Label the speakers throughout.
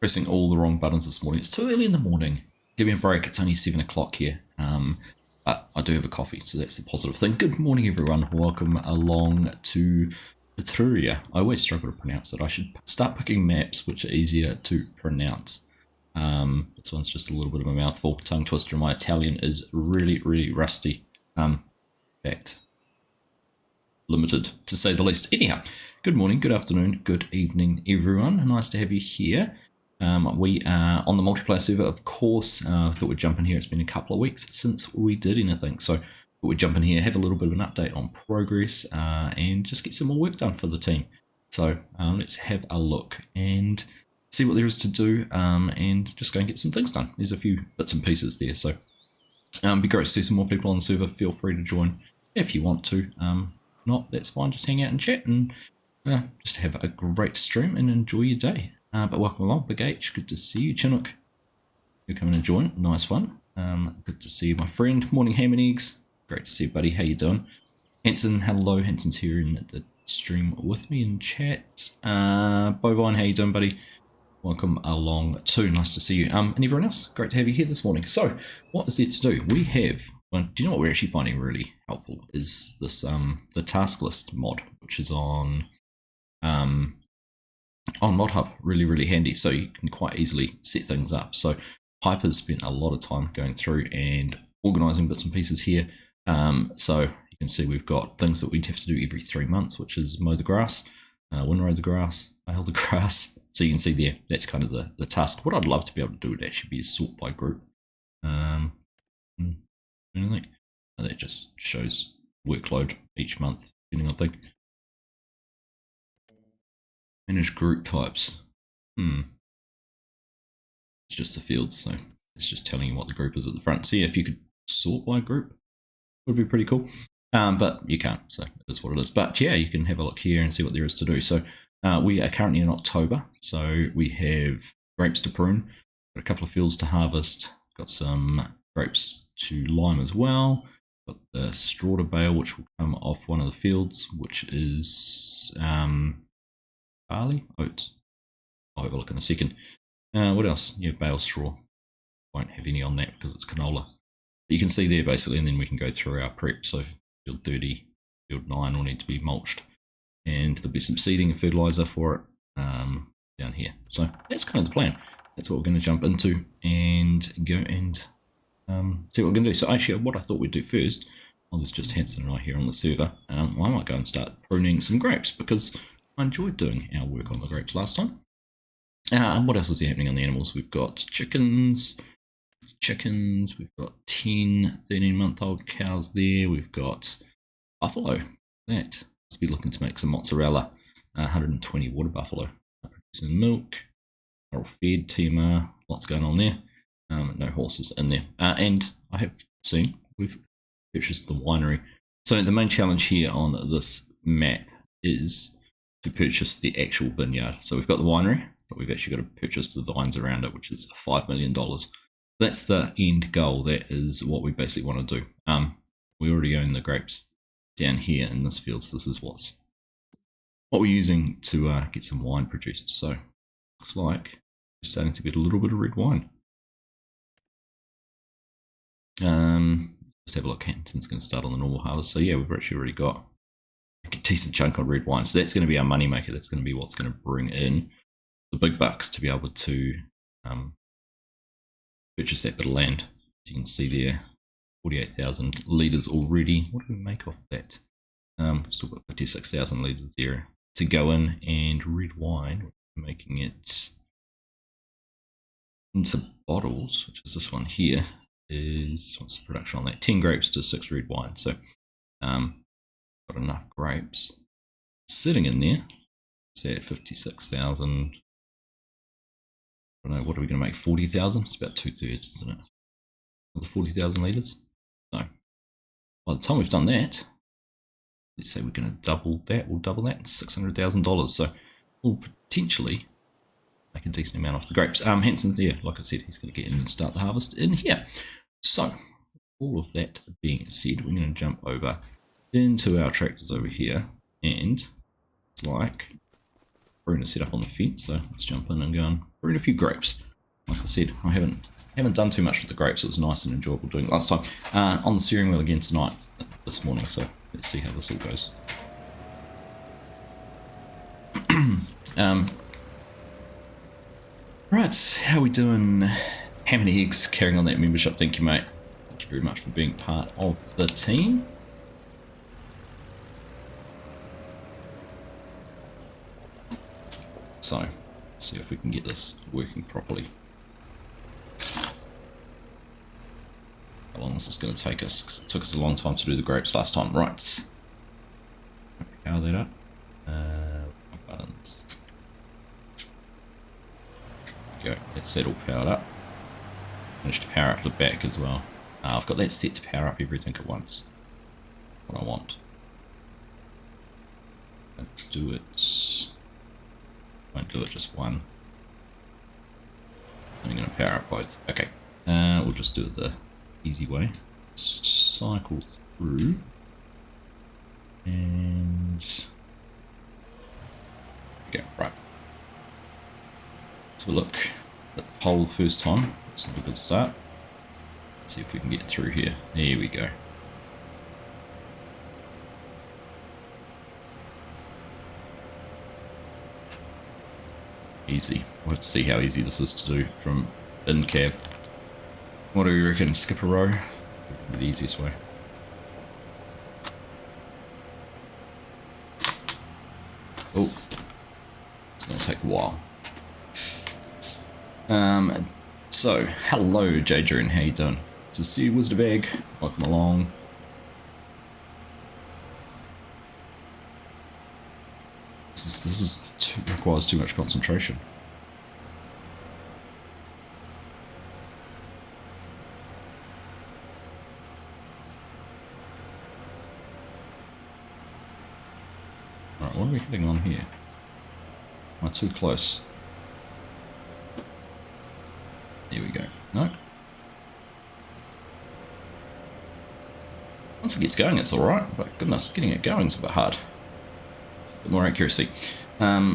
Speaker 1: Pressing all the wrong buttons this morning. It's too early in the morning. Give me a break. It's only 7 o'clock here. But I do have a coffee, so that's the positive thing. Good morning, everyone. Welcome along to ETRURIA. I always struggle to pronounce it. I should start picking maps which are easier to pronounce. This one's just a little bit of a mouthful. Tongue twister. My Italian is really, really rusty. In fact, limited to say the least. Anyhow, good morning, good afternoon, good evening, everyone. Nice to have you here. We are on the multiplayer server, of course. Thought we'd jump in here. It's been a couple of weeks since we did anything, so thought we'd jump in here, have a little bit of an update on progress, and just get some more work done for the team. So let's have a look and see what there is to do, and just go and get some things done. There's a few bits and pieces there, so be great to see some more people on the server. Feel free to join if you want to. Not, that's fine. Just hang out and chat and just have a great stream and enjoy your day. But welcome along, Big H. Good to see you. Chinook, you come in and join. Nice one. Good to see you, my friend. Morning, Ham and Eggs. Great to see you, buddy. How you doing? Hanson, hello. Hanson's here in the stream with me in chat. Bovine, how you doing, buddy? Welcome along too. Nice to see you. And everyone else, great to have you here this morning. So, what is there to do? We have, well, do you know what we're actually finding really helpful is this the task list mod, which is on ModHub. Really, really handy. So you can quite easily set things up. So Piper's spent a lot of time going through and organizing bits and pieces here. So you can see we've got things that we have to do every 3 months, which is mow the grass, windrow the grass, bale the grass. So you can see there, that's kind of the task. What I'd love to be able to do would actually be a sort by group. Anything? That just shows workload each month, depending on thing. Manage group types. It's just the fields, so it's just telling you what the group is at the front. So yeah, if you could sort by group, it would be pretty cool. But you can't, so it is what it is. But yeah, you can have a look here and see what there is to do. So we are currently in October, so we have grapes to prune, got a couple of fields to harvest, got some grapes to lime as well, got the straw to bale, which will come off one of the fields, which is barley, oats. I'll have a look in a second. What else? Yeah, bale straw. Won't have any on that because it's canola. But you can see there basically, and then we can go through our prep. So field 30, field 9 will need to be mulched, and there'll be some seeding and fertilizer for it down here. So that's kind of the plan. That's what we're going to jump into and go and see what we're going to do. So actually, what I thought we'd do first, well, there's just Hanson and I here on the server. I might go and start pruning some grapes because I enjoyed doing our work on the grapes last time. And what else is happening on the animals? We've got chickens, we've got 10, 13-month-old cows there. We've got buffalo. That must be looking to make some mozzarella. 120 water buffalo. Producing milk. All fed, TMR, lots going on there. No horses in there. And I have seen, we've purchased the winery. So the main challenge here on this map is to purchase the actual vineyard. So we've got the winery, but we've actually got to purchase the vines around it, which is $5 million. That's the end goal. That is what we basically want to do. We already own the grapes down here in this field, so this is what we're using to get some wine produced. So looks like we're starting to get a little bit of red wine. Just have a look. Hanson's going to start on the normal harvest. So yeah, we've actually already got a decent chunk on red wine. So that's going to be our money maker. That's going to be what's going to bring in the big bucks to be able to purchase that bit of land. As you can see there, 48,000 litres already. What do we make off that? We've still got 56,000 litres there to go in, and red wine, we're making it into bottles, which is this one here, is, what's the production on that? 10 grapes to 6 red wine. So got enough grapes sitting in there. Say at 56,000. I don't know, what are we going to make? 40,000? It's about 2/3, isn't it? Of the 40,000 litres. So by the time we've done that, let's say we're going to double that. We'll double that, $600,000. So we'll potentially make a decent amount off the grapes. Hanson's there, like I said, he's going to get in and start the harvest in here. So all of that being said, we're going to jump over into our tractors over here, and it's like we're going to set up on the fence. So let's jump in and go and Brewed a few grapes. Like I said, I haven't done too much with the grapes. It was nice and enjoyable doing it last time. On the steering wheel again tonight, this morning, so let's see how this all goes. Right, how are we doing? Ham and Eggs, carrying on that membership. Thank you, mate. Thank you very much for being part of the team. So, let's see if we can get this working properly. How long is this going to take us? 'Cause it took us a long time to do the grapes last time. Right. Power that up. Buttons. There we go. That's that all powered up. Managed to power up the back as well. I've got that set to power up everything at once. What I want. Don't do it. Won't do it just one. I'm going to power up both. Okay. We'll just do it the easy way. Cycle through. And... yeah, right. Let's have a look at the pole the first time. It's not a good start. Let's see if we can get through here. There we go. Easy. We'll have to see how easy this is to do from in cab. What do you reckon? Skip a row? Probably the easiest way. Oh, it's going to take a while. So, hello JJ, how you doing? This is See Wizard of Egg. Welcome along. Requires too much concentration. Alright, what are we hitting on here? Am I too close? Here we go. No? Once it gets going, it's alright, but goodness, getting it going is a bit hard. A bit more accuracy.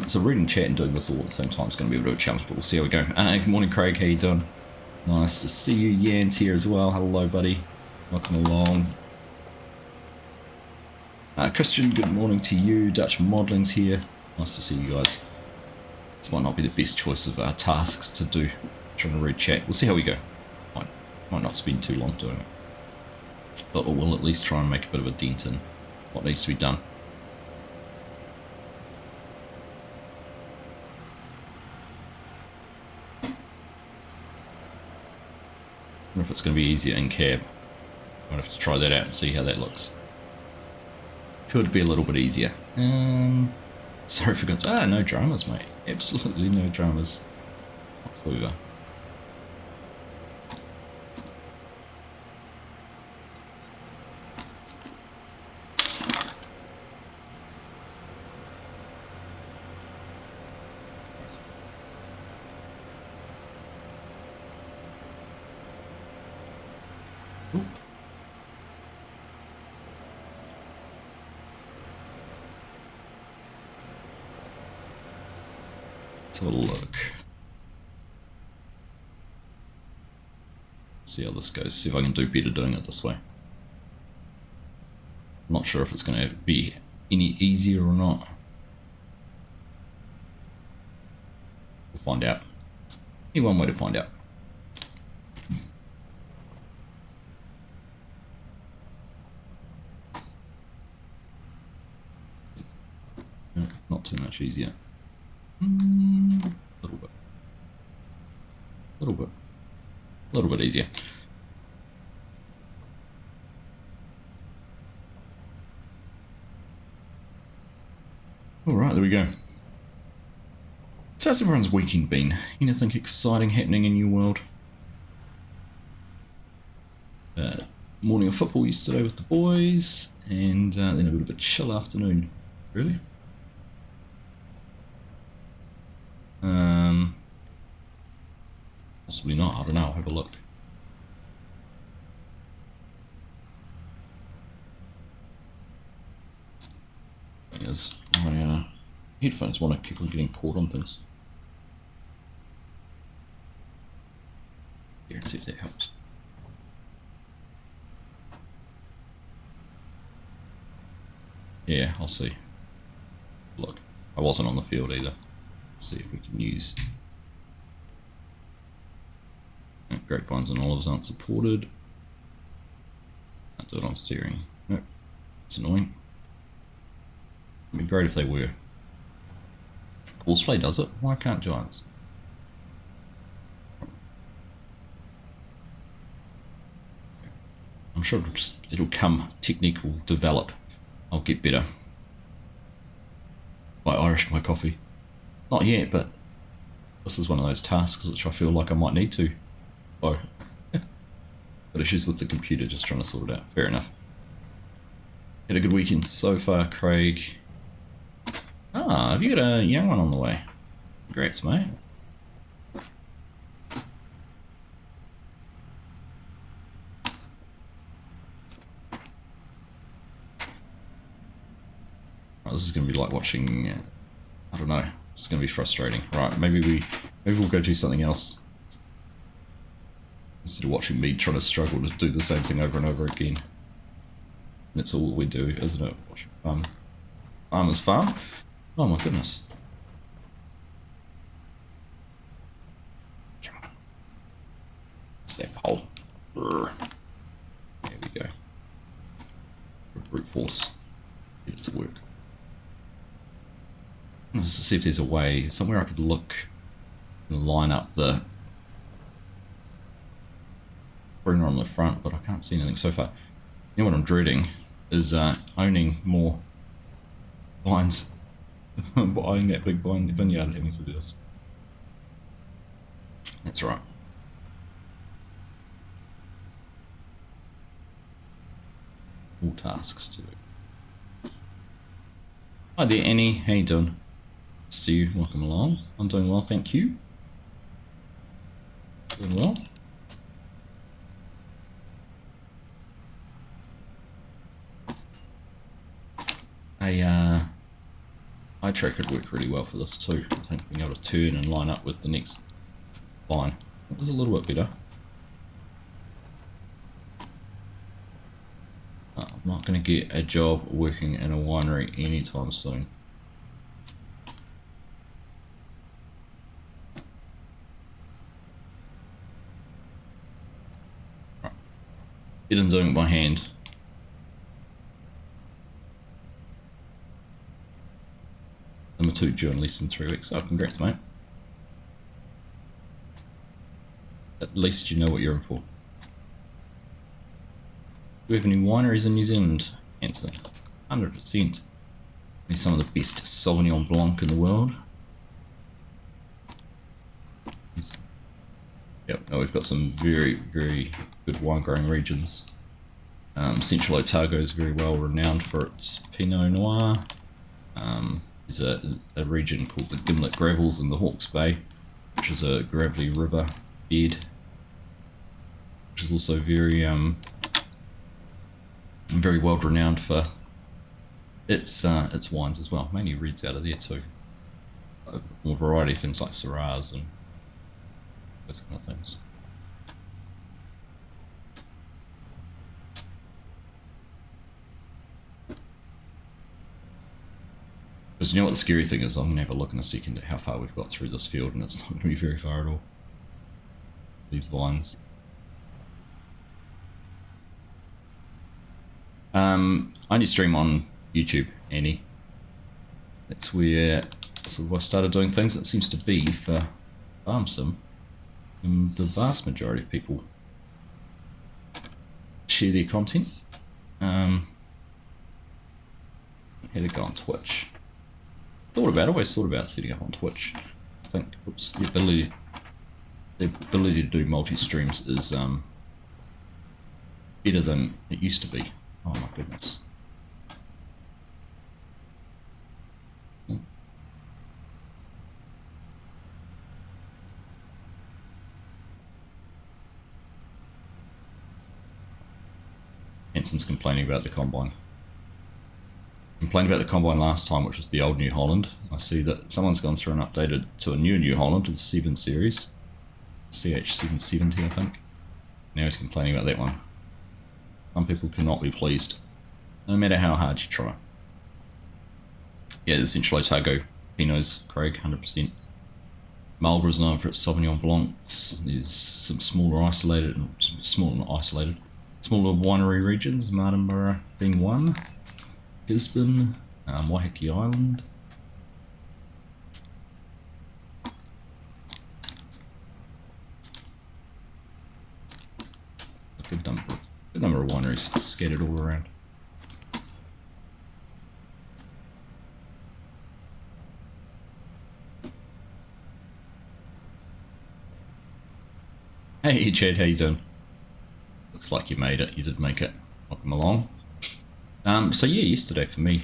Speaker 1: So reading chat and doing this all at the same time is going to be a bit of a challenge, but we'll see how we go. Good morning, Craig. How you doing? Nice to see you. Jan's here as well. Hello, buddy. Welcome along. Christian, good morning to you. Dutch Modeling's here. Nice to see you guys. This might not be the best choice of tasks to do. Trying to read chat. We'll see how we go. Might not spend too long doing it. But we'll at least try and make a bit of a dent in what needs to be done. I wonder if it's going to be easier in cab. Might have to try that out and see how that looks. Could be a little bit easier. Sorry, forgot to... no dramas, mate. Absolutely no dramas whatsoever. Let's have a look. See how this goes. See if I can do better doing it this way. I'm not sure if it's going to be any easier or not. We'll find out. Only one way to find out. Not too much easier. A little bit easier. Alright, there we go. So how's everyone's weekend been? Anything exciting happening in your world? Morning of football yesterday with the boys, and then a bit of a chill afternoon. Really? Possibly not, I don't know, I'll have a look. Thing is, my headphones want to keep on getting caught on things. and see if that helps. Yeah, I'll see. Look, I wasn't on the field either. Let's see if we can use... Grapevines and olives aren't supported. Can't do it on steering. Nope. It's annoying. It'd be great if they were. Horseplay does it. Why can't giants? I'm sure it'll come. Technique will develop. I'll get better. I Irished my coffee. Not yet, but this is one of those tasks which I feel like I might need to. So, got issues with the computer, just trying to sort it out. Fair enough. Had a good weekend so far, Craig. Ah, have you got a young one on the way? Great, mate. Right, this is going to be like watching, I don't know, it's going to be frustrating. Right, maybe we'll go do something else. Instead of watching me trying to struggle to do the same thing over and over again. And it's all we do, isn't it? Watching Farmer's Farm. Oh my goodness. Come on. Step hole. There we go. Brute force. Get it to work. Let's see if there's a way, somewhere I could look and line up the pruner on the front, but I can't see anything so far. You know what I'm dreading is owning more vines. Buying that big vineyard and having to do this. That's right. All tasks to do. Hi there, Annie. How you doing? See you. Welcome along. I'm doing well, thank you. Doing well. Eye track could work really well for this too. I think being able to turn and line up with the next vine. It was a little bit better. I'm not going to get a job working in a winery anytime soon. Right. Better than doing it by hand. Number 2 due in less than 3 weeks. Oh, congrats, mate. At least you know what you're in for. Do we have any wineries in New Zealand? Answer. 100%. They're some of the best Sauvignon Blanc in the world. Yep, no, we've got some very, very good wine growing regions. Central Otago is very well renowned for its Pinot Noir. There's a region called the Gimlet Gravels in the Hawke's Bay, which is a gravelly river bed, which is also very very well renowned for its wines as well. Mainly reds out of there too. More variety of things like Syrahs and those kind of things. Because you know what the scary thing is? I'm going to have a look in a second at how far we've got through this field, and it's not going to be very far at all. These vines. I only stream on YouTube, Annie. That's where sort of I started doing things. It seems to be for Farm Sim. And the vast majority of people share their content. Had to go on Twitch. Always thought about setting up on Twitch. I think, oops, the ability to do multi-streams is better than it used to be. Oh my goodness. Henson's complaining about the combine. Complained about the combine last time, which was the old New Holland. I see that someone's gone through and updated to a new New Holland, the 7 series. CH770, I think. Now he's complaining about that one. Some people cannot be pleased, no matter how hard you try. Yeah, this Central Otago Pinots, Craig, 100%. Marlborough's known for its Sauvignon Blancs. There's some smaller winery regions, Martinborough being one, Gisborne, Waiheke Island. A good number of wineries scattered all around. Hey Chad, how you doing? Looks like you made it. You did make it. Welcome along. So yeah, yesterday for me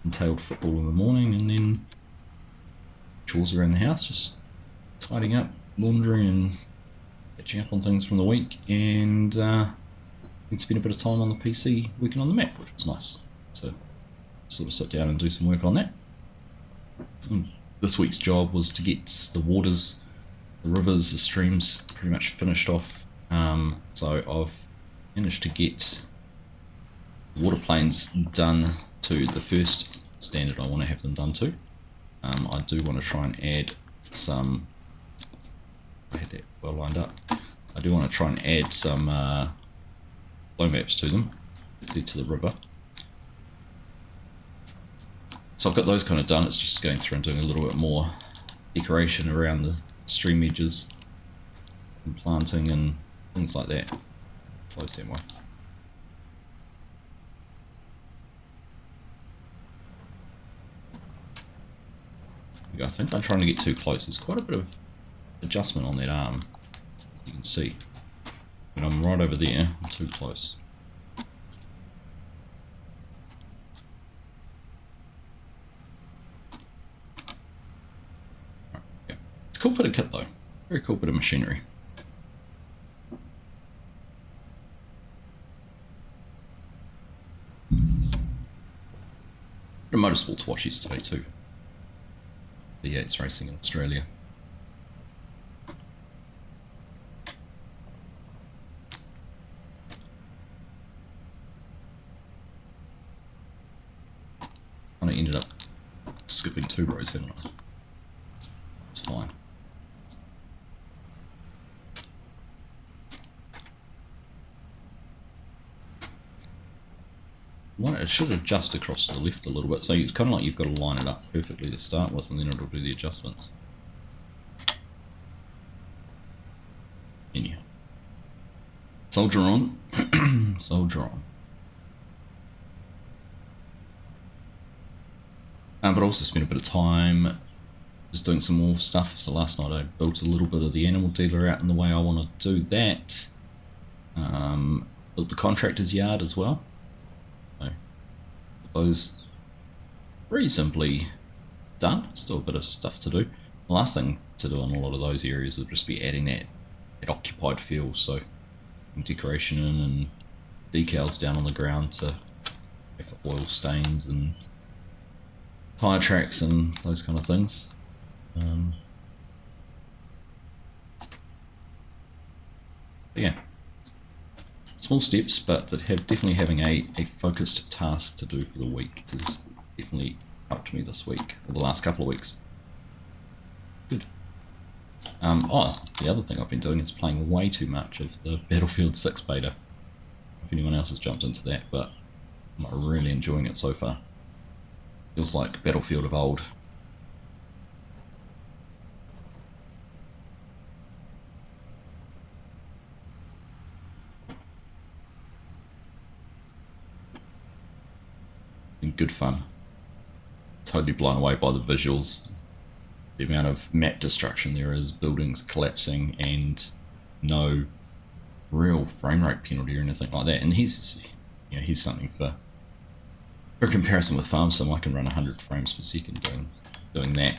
Speaker 1: entailed football in the morning and then chores around the house, just tidying up, laundering and catching up on things from the week, and we spent a bit of time on the PC working on the map, which was nice. So sort of sit down and do some work on that. And this week's job was to get the waters, the rivers, the streams pretty much finished off. So I've managed to get water planes done to the first standard I want to have them done to. I do want to try and add some, I had that well lined up, I do want to try and add some flow maps to them, to the river. So I've got those kind of done. It's just going through and doing a little bit more decoration around the stream edges and planting and things like that. Close that way. I think I'm trying to get too close. There's quite a bit of adjustment on that arm, as you can see. When I'm right over there, I'm too close. Right, yeah. It's a cool bit of kit though. Very cool bit of machinery. Bit of motorsports watch yesterday too. Yeah, it's racing in Australia. I ended up skipping 2 rows, haven't I? It's fine. It should adjust across to the left a little bit, so it's kind of like you've got to line it up perfectly to start with, and then it'll do the adjustments. Anyhow. Soldier on. Soldier on. But also spent a bit of time just doing some more stuff. So last night I built a little bit of the animal dealer out in the way I want to do that. Built the contractor's yard as well. So those reasonably done. Still a bit of stuff to do. The last thing to do on a lot of those areas would just be adding that occupied feel. So decoration in and decals down on the ground to have oil stains and tyre tracks and those kind of things. But yeah, small steps, but that have definitely having a focused task to do for the week has definitely helped me this week, or the last couple of weeks. Good. Oh, the other thing I've been doing is playing way too much of the Battlefield 6 beta. If anyone else has jumped into that, but I'm really enjoying it so far. Feels like Battlefield of old. Been good fun. Totally blown away by the visuals. The amount of map destruction there is, buildings collapsing, and no real frame rate penalty or anything like that. And here's something for comparison with Farm Sim. I can run 100 frames per second doing that.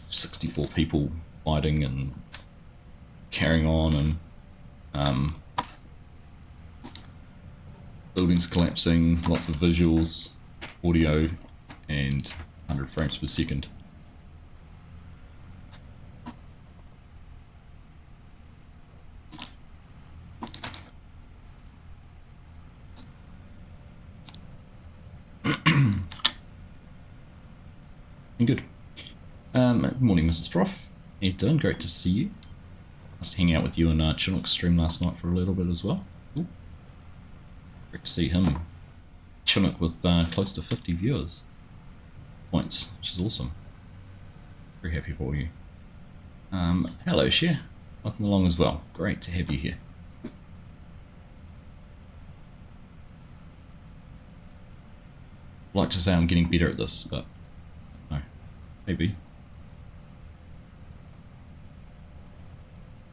Speaker 1: 64 people fighting and carrying on, and buildings collapsing, lots of visuals, audio, and 100 frames per second. Good. Morning, Mrs. Prof. How you doing? Great to see you. Nice to hang out with you and Chinook's stream last night for a little bit as well. Ooh. Great to see him. Chinook with close to 50 viewers points, which is awesome. Very happy for you. Hello, Cher. Welcome along as well. Great to have you here. I'd like to say I'm getting better at this, but no, maybe.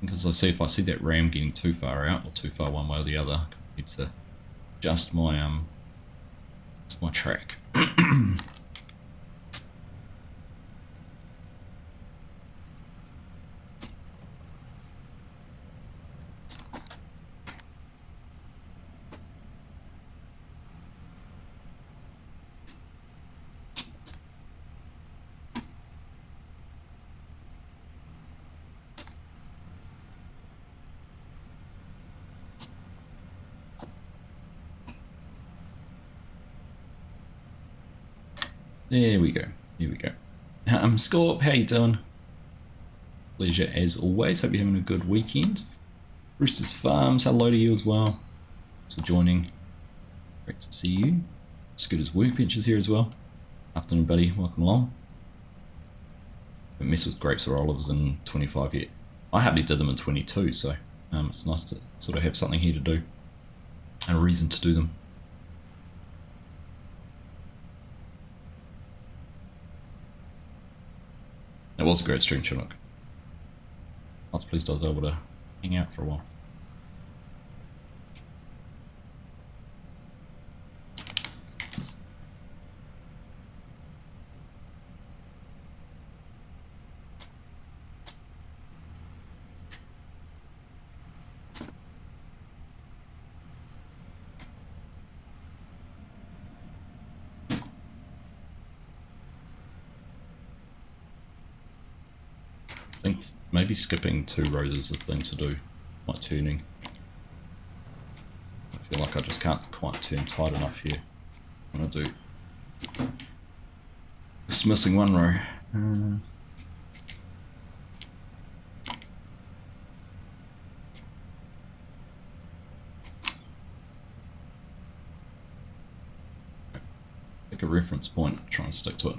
Speaker 1: Because I see if I see that ram getting too far out or too far one way or the other, I need to adjust my track. There we go. Here we go. Scorp, how you doing? Pleasure as always. Hope you're having a good weekend. Roosters Farms, hello to you as well. Thanks for joining. Great to see you. Scooter's Workbench is here as well. Afternoon, buddy. Welcome along. Haven't messed with grapes or olives in 25 yet. I hardly did them in 22, so it's nice to sort of have something here to do. And a reason to do them. It was a great stream, Chinook. I was pleased I was able to hang out for a while. I think maybe skipping 2 rows is the thing to do, my turning. I feel like I just can't quite turn tight enough here when I do. Just missing 1 row. Pick a reference point, try and stick to it.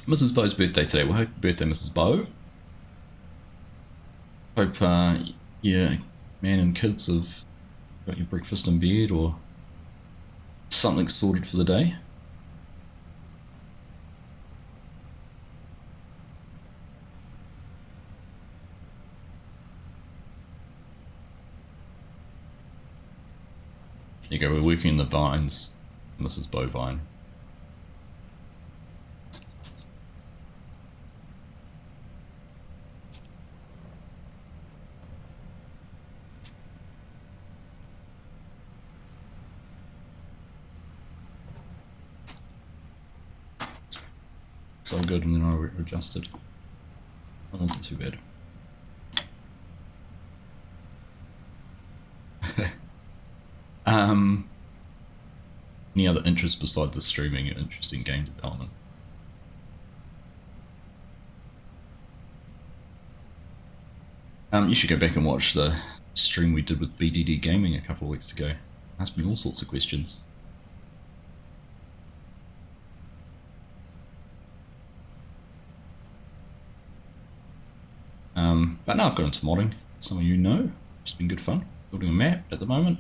Speaker 1: Mrs. Bo's birthday today. Well, happy birthday, Mrs. Bo. Hope yeah, man and kids have got your breakfast in bed or something sorted for the day. There you go, we're working in the vines, Mrs. Bovine. So good, and then I adjusted. That wasn't too bad. Any other interests besides the streaming and interest in game development? You should go back and watch the stream we did with BDD Gaming a couple of weeks ago. Asked me all sorts of questions. But now I've got into modding. Some of you know, it's been good fun. Building a map at the moment.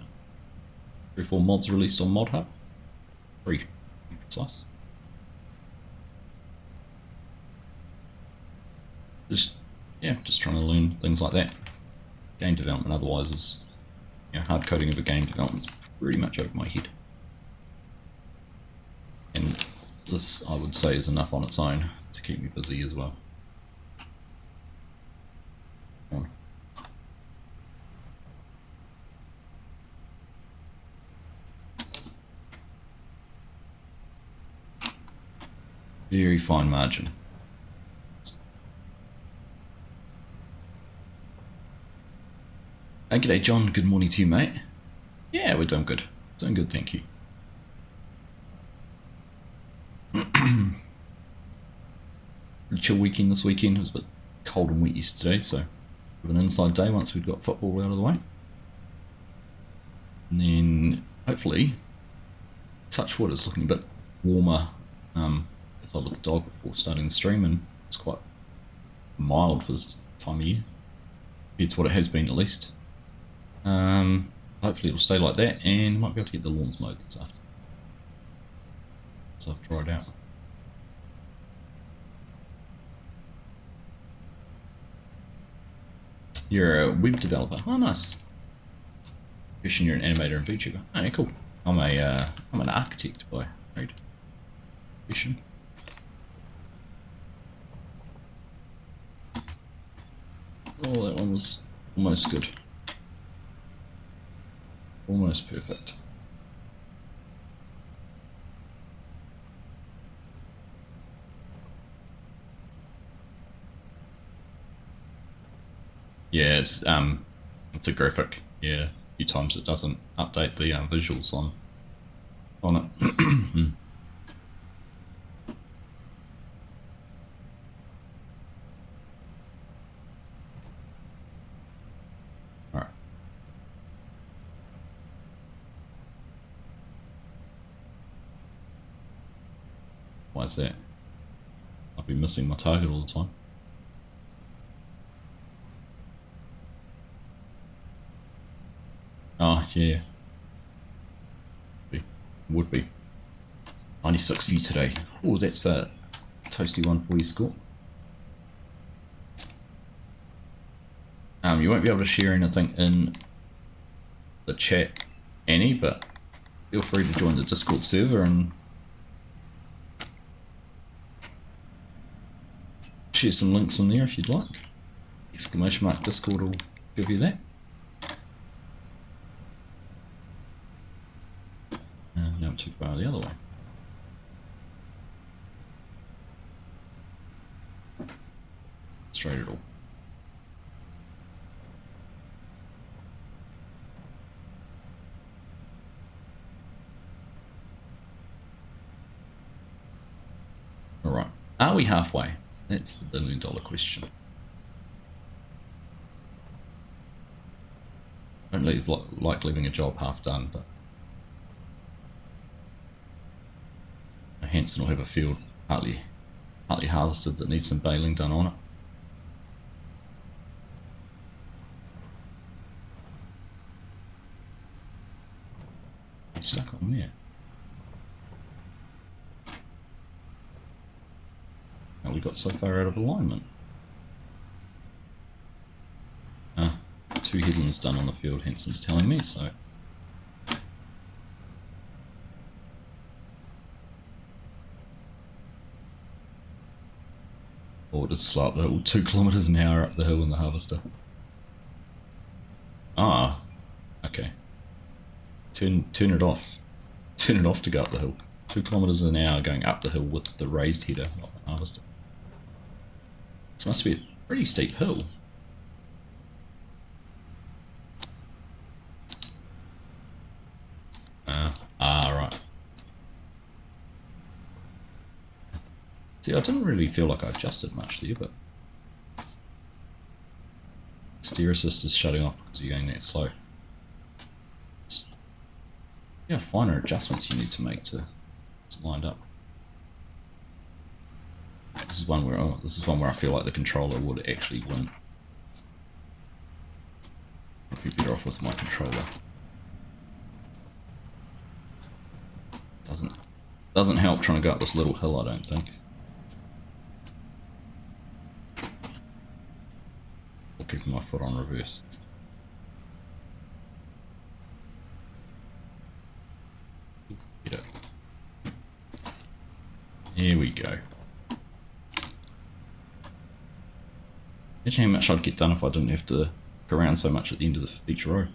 Speaker 1: 3 or 4 mods released on Mod Hub. 3, to be precise. Just trying to learn things like that. Game development otherwise is, hard coding of a game development's pretty much over my head. And this, I would say, is enough on its own to keep me busy as well. Very fine margin. G'day John, good morning to you, mate. Yeah, we're doing good. Doing good, thank you. chill weekend this weekend. It was a bit cold and wet yesterday, so an inside day once we've got football out of the way. And then hopefully, touch wood, it's looking a bit warmer as I with the dog before starting the stream, and it's quite mild for this time of year. It's what it has been at least. Hopefully it'll stay like that, and might be able to get the lawns mowed this afternoon. So I've dried out. You're a web developer. Oh, nice. Christian, you're an animator and VTuber. Oh, yeah, cool. I'm an architect by trade. Christian. Oh, that one was almost good. Almost perfect. Yeah, it's a graphic. Yeah, a few times it doesn't update the visuals on it. Alright. Why is that? I'll be missing my target all the time. Oh, yeah. Would be. 96 view today. Oh, that's a toasty one for you, Scott. You won't be able to share anything in the chat, Annie, but feel free to join the Discord server and share some links in there if you'd like. Exclamation mark Discord will give you that. Now I'm too far the other way. Straight at all. Alright, are we halfway? That's the $1 billion question. I don't like leaving a job half done, but Hanson will have a field partly harvested that needs some baling done on it. It's stuck on there. Now we got so far out of alignment. 2 headlands done on the field, Hanson's telling me, so. Or just slow up the hill, 2 kilometers an hour up the hill in the harvester. Ah, okay. Turn it off. Turn it off to go up the hill. 2 kilometers an hour going up the hill with the raised header, not the harvester. This must be a pretty steep hill. Right. See, I didn't really feel like I adjusted much there, but steer assist is shutting off because you're going that slow. Yeah, finer adjustments you need to make to it's lined up. This is one where I feel like the controller would actually win. I'd be better off with my controller. Doesn't help trying to go up this little hill, I don't think. Or keeping my foot on reverse. Get it. Here we go. Imagine how much I'd get done if I didn't have to go around so much at the end of each row.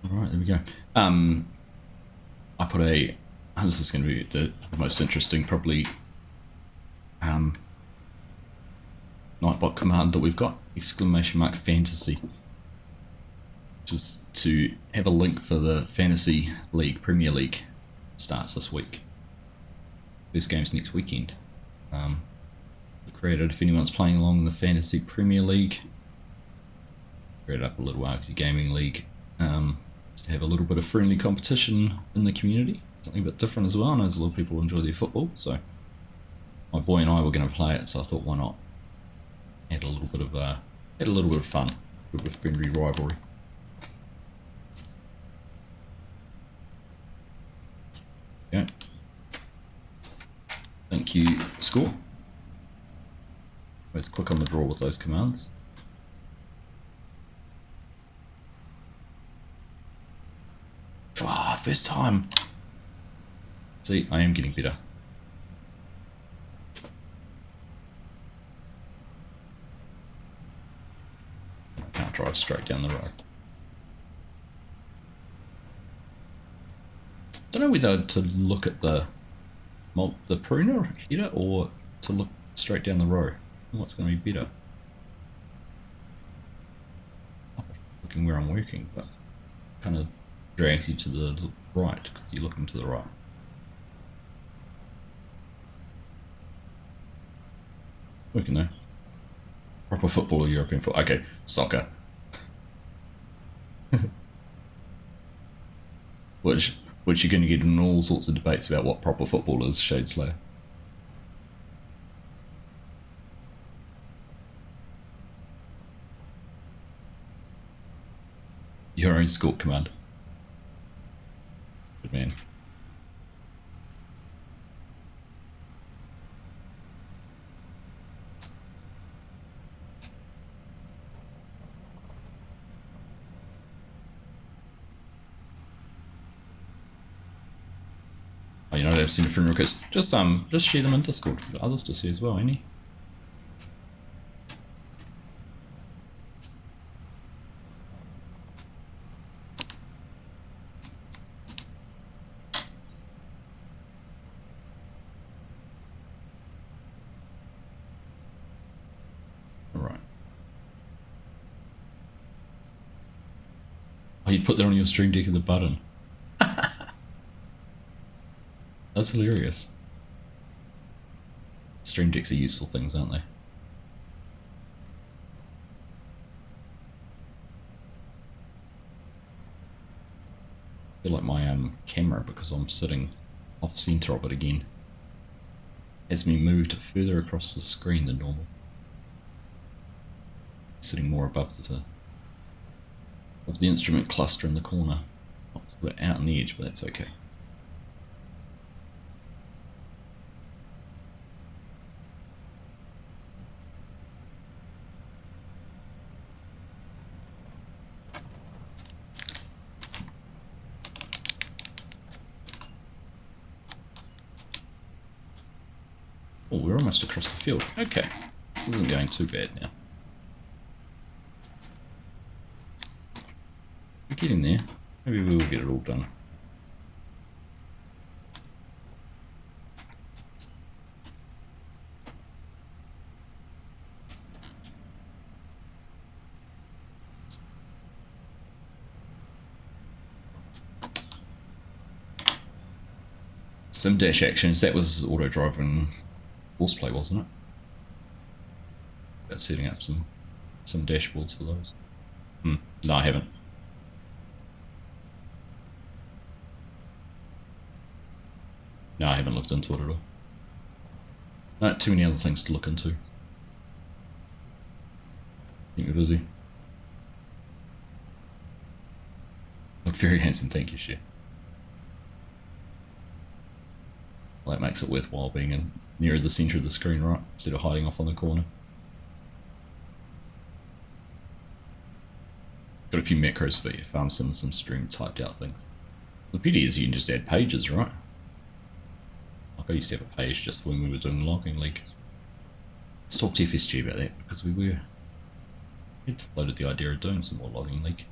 Speaker 1: Alright, there we go. I put a... this is going to be the most interesting, probably, Nightbot command that we've got. Exclamation mark fantasy. just to have a link for the Fantasy League, Premier League. It starts this week. First game's next weekend. Created if anyone's playing along in the Fantasy Premier League. Created up a little Arksy Gaming League. Just to have a little bit of friendly competition in the community. Something a bit different as well. I know a lot of people enjoy their football, so my boy and I were going to play it, so I thought why not add a little bit of fun, a little bit of friendly rivalry. Okay. Thank you, score. Let's click on the draw with those commands. Ah, first time. See, I am getting better. Can't drive straight down the road. Don't know whether to look at the pruner header or to look straight down the row. What's going to be better? Looking where I'm working, but kind of drags you to the right because you're looking to the right. Working though. Proper football or European football? Okay, soccer. Which you're going to get in all sorts of debates about what proper football is, Shade Slayer. Your own score command. Good man. Oh, you know, I've seen a friend request. Just share them in Discord for others to see as well, ain't he? Alright. Oh, you put that on your stream deck as a button. That's hilarious. Stream decks are useful things, aren't they? I feel like my camera, because I'm sitting off center of it again, has me moved further across the screen than normal. Sitting more above the instrument cluster in the corner. Not out on the edge, but that's okay. Oh, we're almost across the field. Okay, this isn't going too bad now. We're getting there. Maybe we will get it all done. Sim dash actions, that was auto driving horseplay, wasn't it? About setting up some dashboards for those. No, I haven't. No, I haven't looked into it at all. No, too many other things to look into. I think we're busy. Look very handsome, thank you, Share. Well, that makes it worthwhile being in nearer the centre of the screen, right? Instead of hiding off on the corner. Got a few macros for you, farm some stream typed out things. The beauty is you can just add pages, right? Like I used to have a page just when we were doing logging league. Let's talk to FSG about that because we had floated the idea of doing some more logging league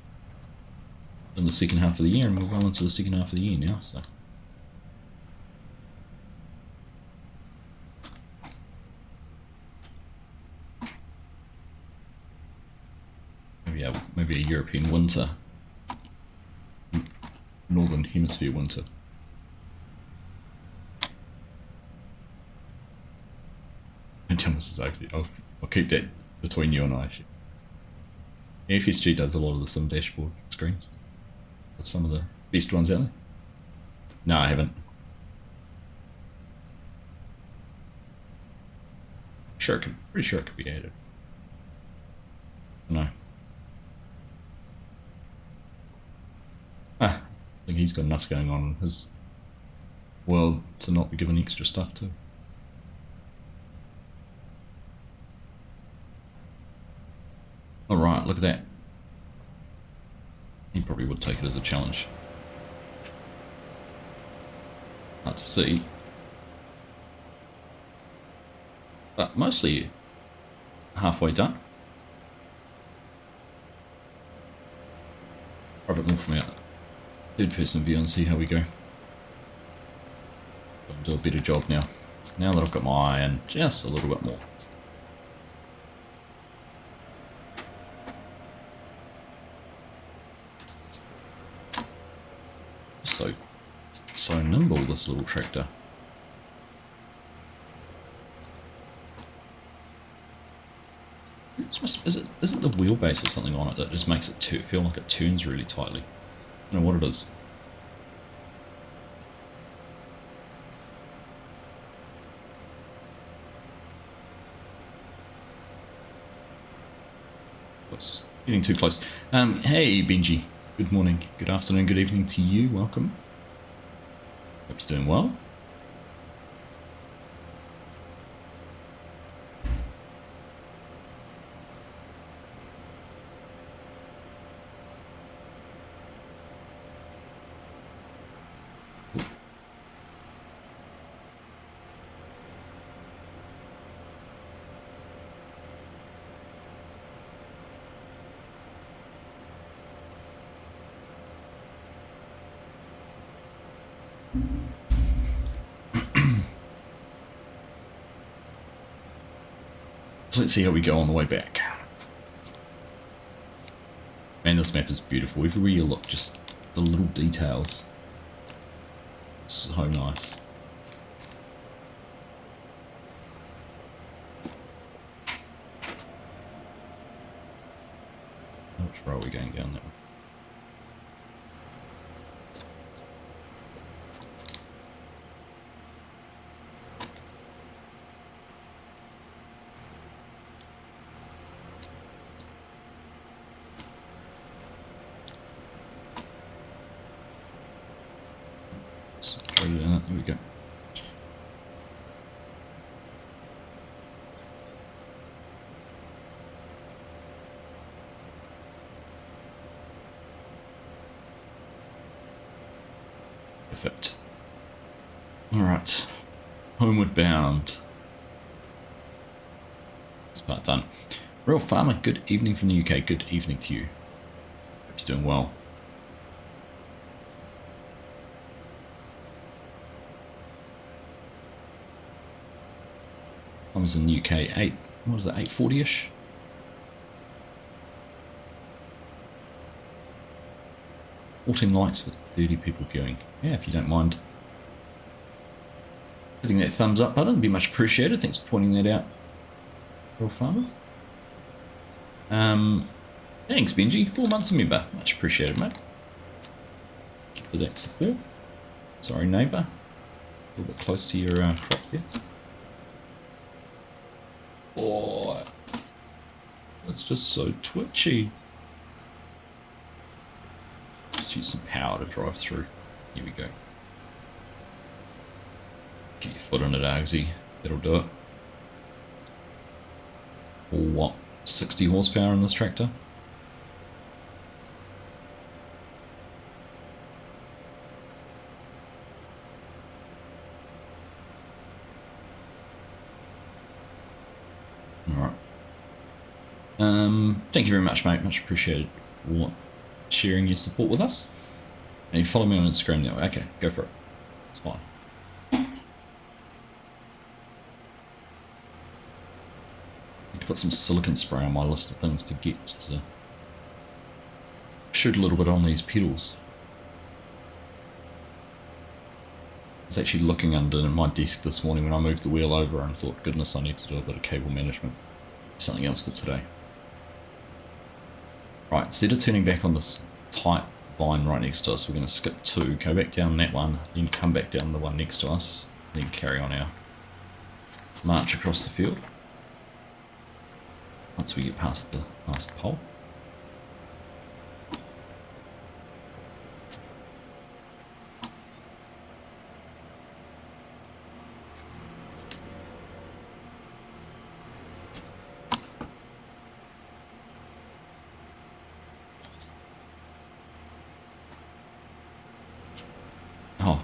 Speaker 1: in the second half of the year, and we're well into the second half of the year now, so. Maybe a European winter Northern Hemisphere winter. And Thomas is actually, I'll keep that between you and I. FSG does a lot of the sim dashboard screens. That's some of the best ones out there. No, I haven't. Sure, pretty sure it could be added. No. I think he's got enough going on in his world to not be given extra stuff too. Alright, look at that. He probably would take it as a challenge. Hard to see. But mostly halfway done. Try a bit more from our third person view and see how we go. I'll do a better job now. Now that I've got my eye in just a little bit more. So nimble, this little tractor. Is it the wheelbase or something on it that just makes it feel like it turns really tightly? I don't know what it is. It's getting too close. Hey Benji, good morning, good afternoon, good evening to you, welcome. Hope you're doing well. So let's see how we go on the way back. Man, this map is beautiful. Everywhere you look, just the little details. So nice. Which row are we going down that way? There we go. Perfect. Alright. Homeward bound. This part done. Real Farmer, good evening from the UK. Good evening to you. Hope you're doing well. I was in the UK 8:40ish. Fourteen likes with 30 people viewing. Yeah, if you don't mind hitting that thumbs up button, it'd be much appreciated. Thanks for pointing that out, Real Farmer. Thanks Benji, 4 months a member. Much appreciated, mate. Thank you for that support. Sorry neighbour, a little bit close to your crop there. Oh, it's just so twitchy. Just use some power to drive through. Here we go. Get your foot on it, Agsy. That'll do it. Or what? 60 horsepower in this tractor? Thank you very much, mate. Much appreciated for sharing your support with us. And you follow me on Instagram now. Okay, go for it. It's fine. Need to put some silicone spray on my list of things to get to shoot a little bit on these pedals. was actually looking under my desk this morning when I moved the wheel over and thought, goodness, I need to do a bit of cable management. Something else for today. Right, instead of turning back on this tight vine right next to us, we're going to skip 2, go back down that one, then come back down the one next to us, then carry on our march across the field. Once we get past the last pole. Oh,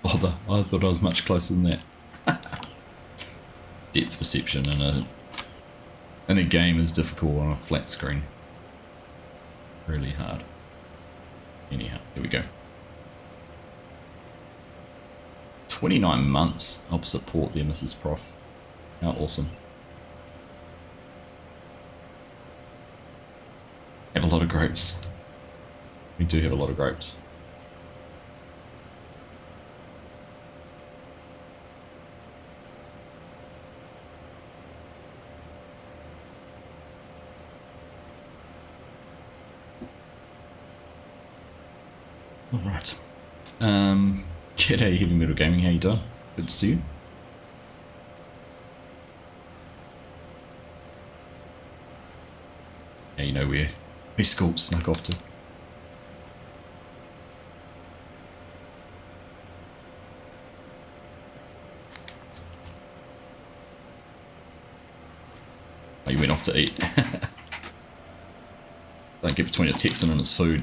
Speaker 1: bother. I thought I was much closer than that. Depth perception in a game is difficult on a flat screen. Really hard. Anyhow, here we go. 29 months of support there, Mrs. Prof. How awesome. Have a lot of grapes. We do have a lot of grapes. Alright. G'day Heavy Metal Gaming, how you doing? Good to see you. Yeah, you know where Sculpt snuck off to. Oh, you went off to eat. Don't get between a Texan and his food.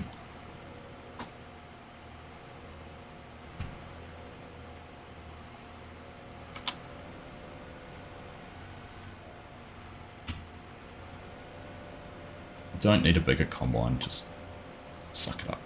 Speaker 1: Don't need a bigger combine, just suck it up.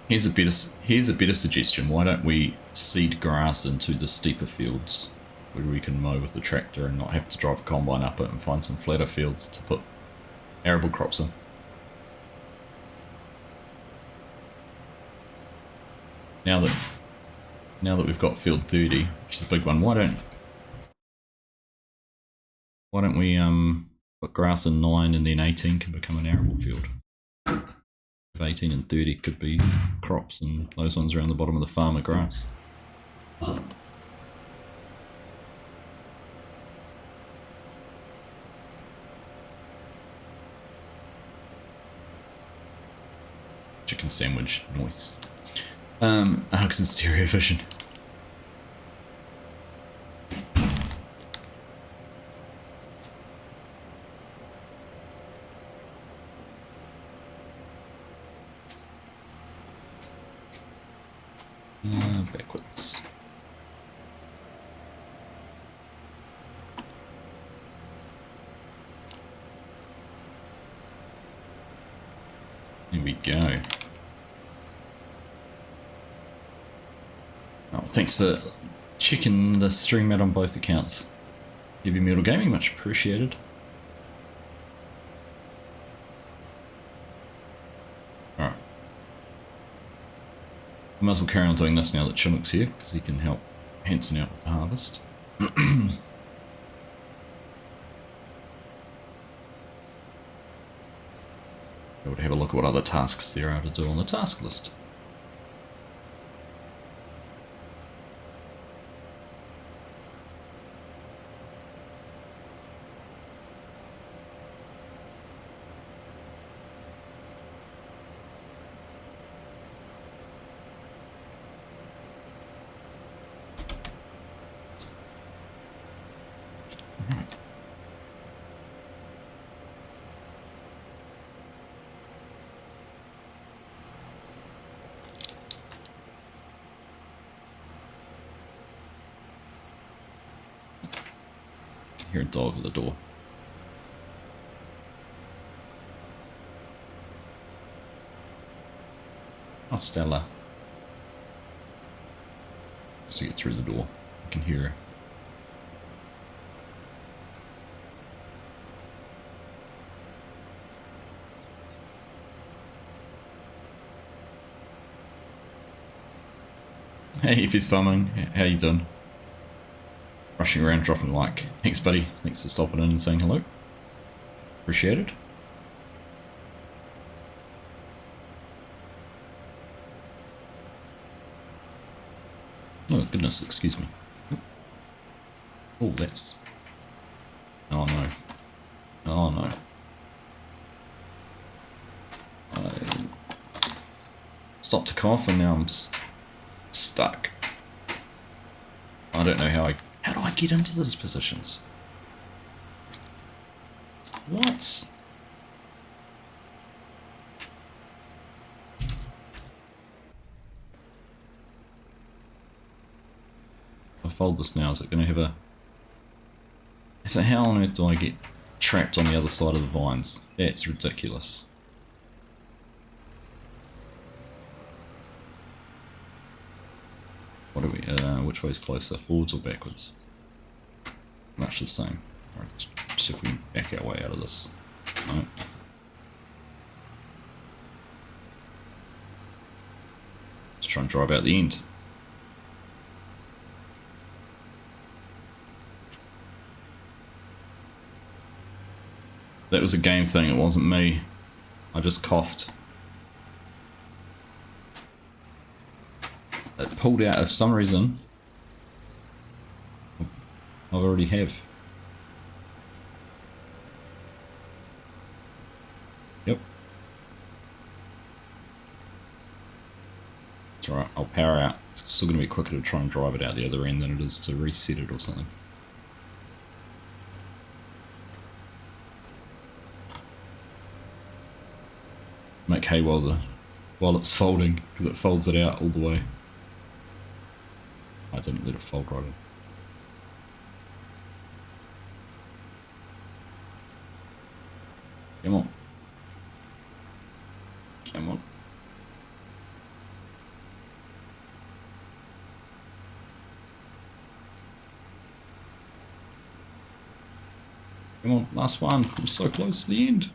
Speaker 1: Here's a better suggestion. Why don't we seed grass into the steeper fields where we can mow with the tractor and not have to drive a combine up it, and find some flatter fields to put arable crops in. Now that we've got field 30, which is a big one, why don't we put grass in 9 and then 18 can become an arable field. 18 and 30 could be crops, and those ones around the bottom of the farm are grass. Chicken sandwich, nice. Arcs and stereo vision. Backwards. Here we go. Oh, thanks for checking the stream out on both accounts. Heavy Metal Gaming, much appreciated. Alright. I might as well carry on doing this now that Chinook's here, because he can help Hanson out with the harvest. Able to have a look at what other tasks there are to do on the task list. Hear a dog at the door. Oh, Stella. Just to get through the door. can hear her. Hey, if he's farming, how you doing? Rushing around, dropping a like. Thanks, buddy. Thanks for stopping in and saying hello. Appreciate it. Oh, goodness, excuse me. Oh, that's... Oh, no. Oh, no. I stopped to cough and now I'm stuck. I don't know how do I get into those positions? What? If I fold this now, is it going to have a... So how on earth do I get trapped on the other side of the vines? That's ridiculous. What are we, which way's closer, forwards or backwards? Much the same. Alright, let's see if we can back our way out of this. No. Let's try and drive out the end. That was a game thing, it wasn't me. I just coughed. It pulled out for some reason. I already have. Yep. It's alright, I'll power out. It's still going to be quicker to try and drive it out the other end than it is to reset it or something. Make hay while it's folding, because it folds it out all the way. I didn't let it fold right in. Come on. Come on. Come on, last one. I'm so close to the end.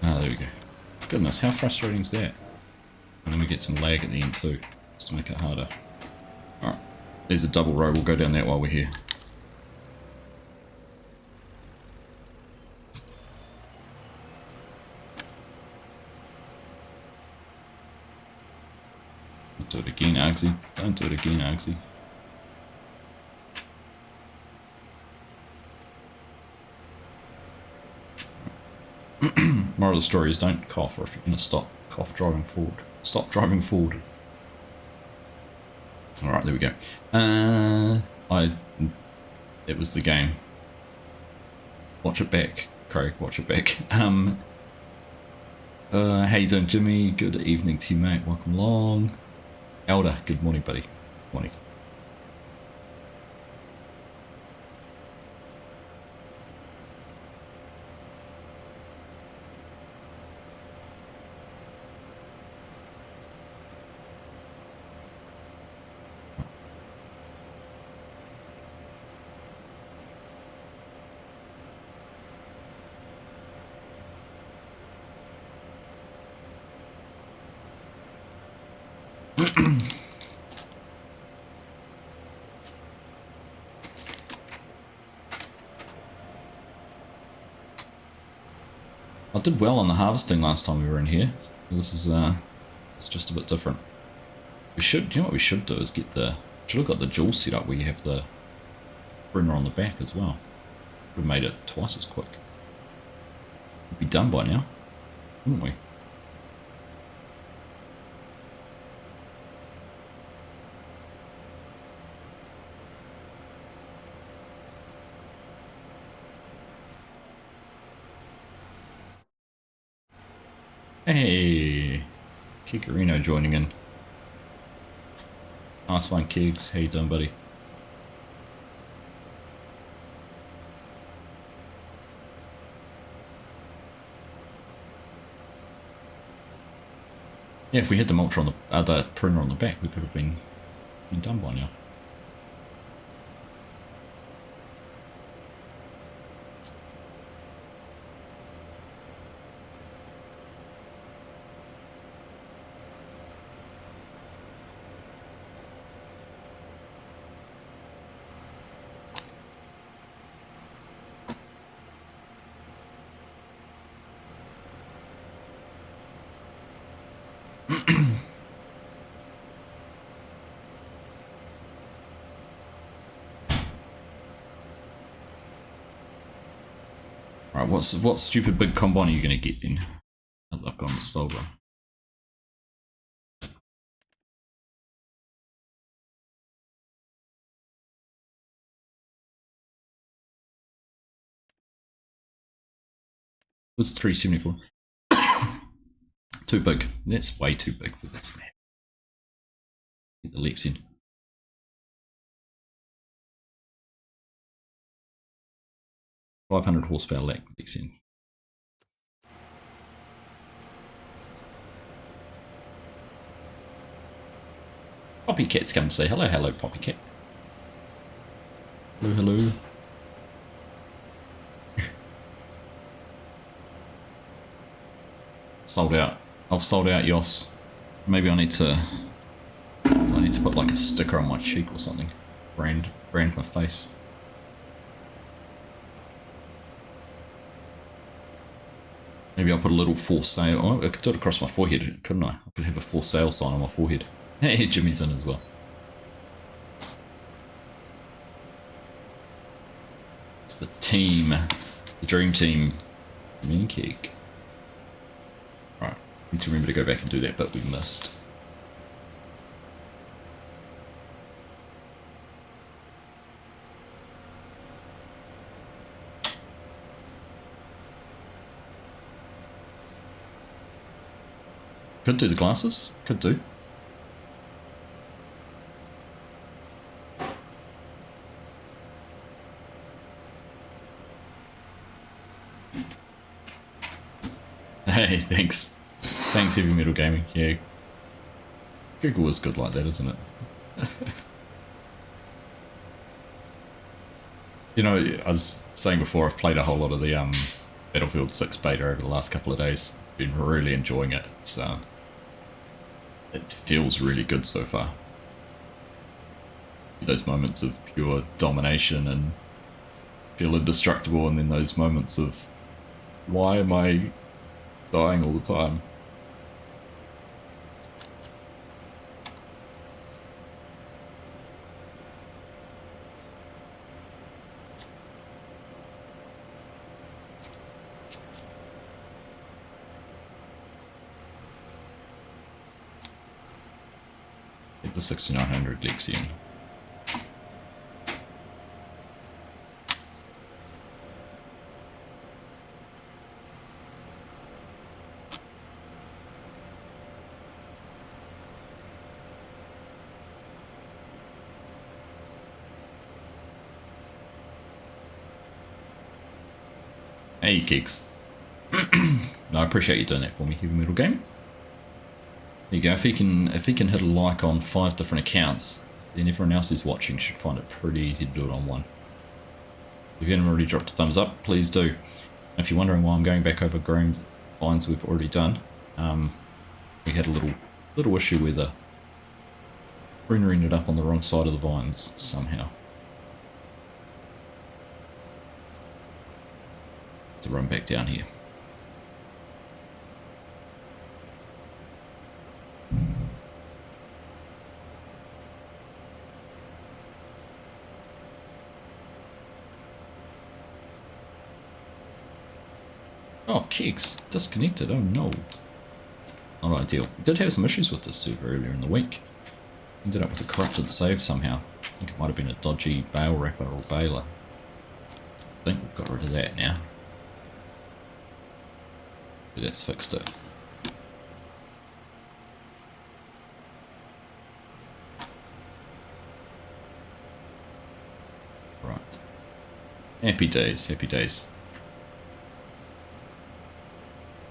Speaker 1: Ah, there we go. Goodness, how frustrating is that? And then we get some lag at the end too, just to make it harder. Alright, there's a double row. We'll go down that while we're here. Don't do it again, Argsy. Don't do it again, Argsy. Moral of the story is don't cough, or if you're going to stop, cough driving forward. Stop driving forward. Alright, there we go. It was the game. Watch it back, Craig, watch it back. How you doing, Jimmy? Good evening to you, mate. Welcome along. Elder, good morning, buddy. Morning. I did well on the harvesting last time we were in here. This is it's just a bit different. We should, you know what we should do is get the, should have got the dual set up where you have the pruner on the back as well. Would have made it twice as quick. We'd be done by now, wouldn't we? Hey, Kikarino joining in. Nice one, Kigs. How you doing, buddy? Yeah, if we had the mulcher on the pruner on the back, we could have been done by now. Right, what stupid big combine are you going to get then? Good luck on Solver. What's 374? Too big. That's way too big for this map. Get the Lex in. .500 horsepower Lex in. Poppycat's come to say hello, hello, Poppycat. Hello, hello. Sold out. I've sold out Yos. Maybe I need to put like a sticker on my cheek or something. Brand my face. Maybe I'll put a little for sale. Oh, I could do it across my forehead, couldn't I? I could have a for sale sign on my forehead. Hey, Jimmy's in as well. It's the team. The dream team. Mini cake. Right. Need to remember to go back and do that bit we missed. Could do the glasses. Could do. Hey, thanks. Thanks, Heavy Metal Gaming. Yeah. Google is good like that, isn't it? You know, I was saying before, I've played a whole lot of the Battlefield 6 beta over the last couple of days. Been really enjoying it. It's it feels really good so far. Those moments of pure domination and feel indestructible, and then those moments of why am I dying all the time? Get the 6900 Lexian. Hey, Gigs. No, I appreciate you doing that for me, Heavy Metal Game. There you go. If he can hit a like on 5 different accounts, then everyone else who's watching should find it pretty easy to do it on one. If you haven't already dropped a thumbs up, please do. And if you're wondering why I'm going back over growing vines we've already done, we had a little issue where the pruner ended up on the wrong side of the vines somehow. To run back down here. Oh, Keeks disconnected. Oh no. Not ideal. We did have some issues with this server earlier in the week. Ended up with a corrupted save somehow. I think it might have been a dodgy bale wrapper or baler. I think we've got rid of that now. That's fixed it. Right. Happy days, happy days.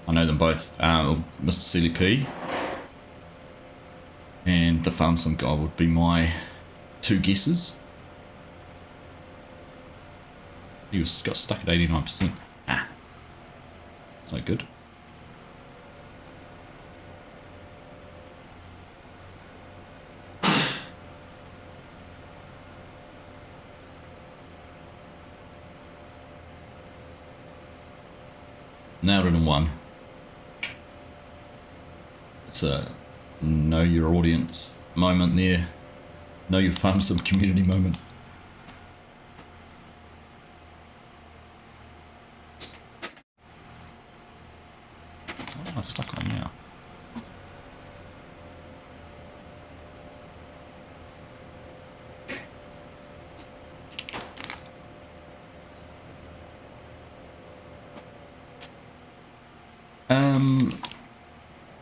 Speaker 1: I know them both. Mr. CLP, and the farm sim guy would be my two guesses. He got stuck at 89%. Ah, it's no good. Nailed it in one. It's a know your audience moment there. Know your farm sim community moment. Oh, I'm stuck on now.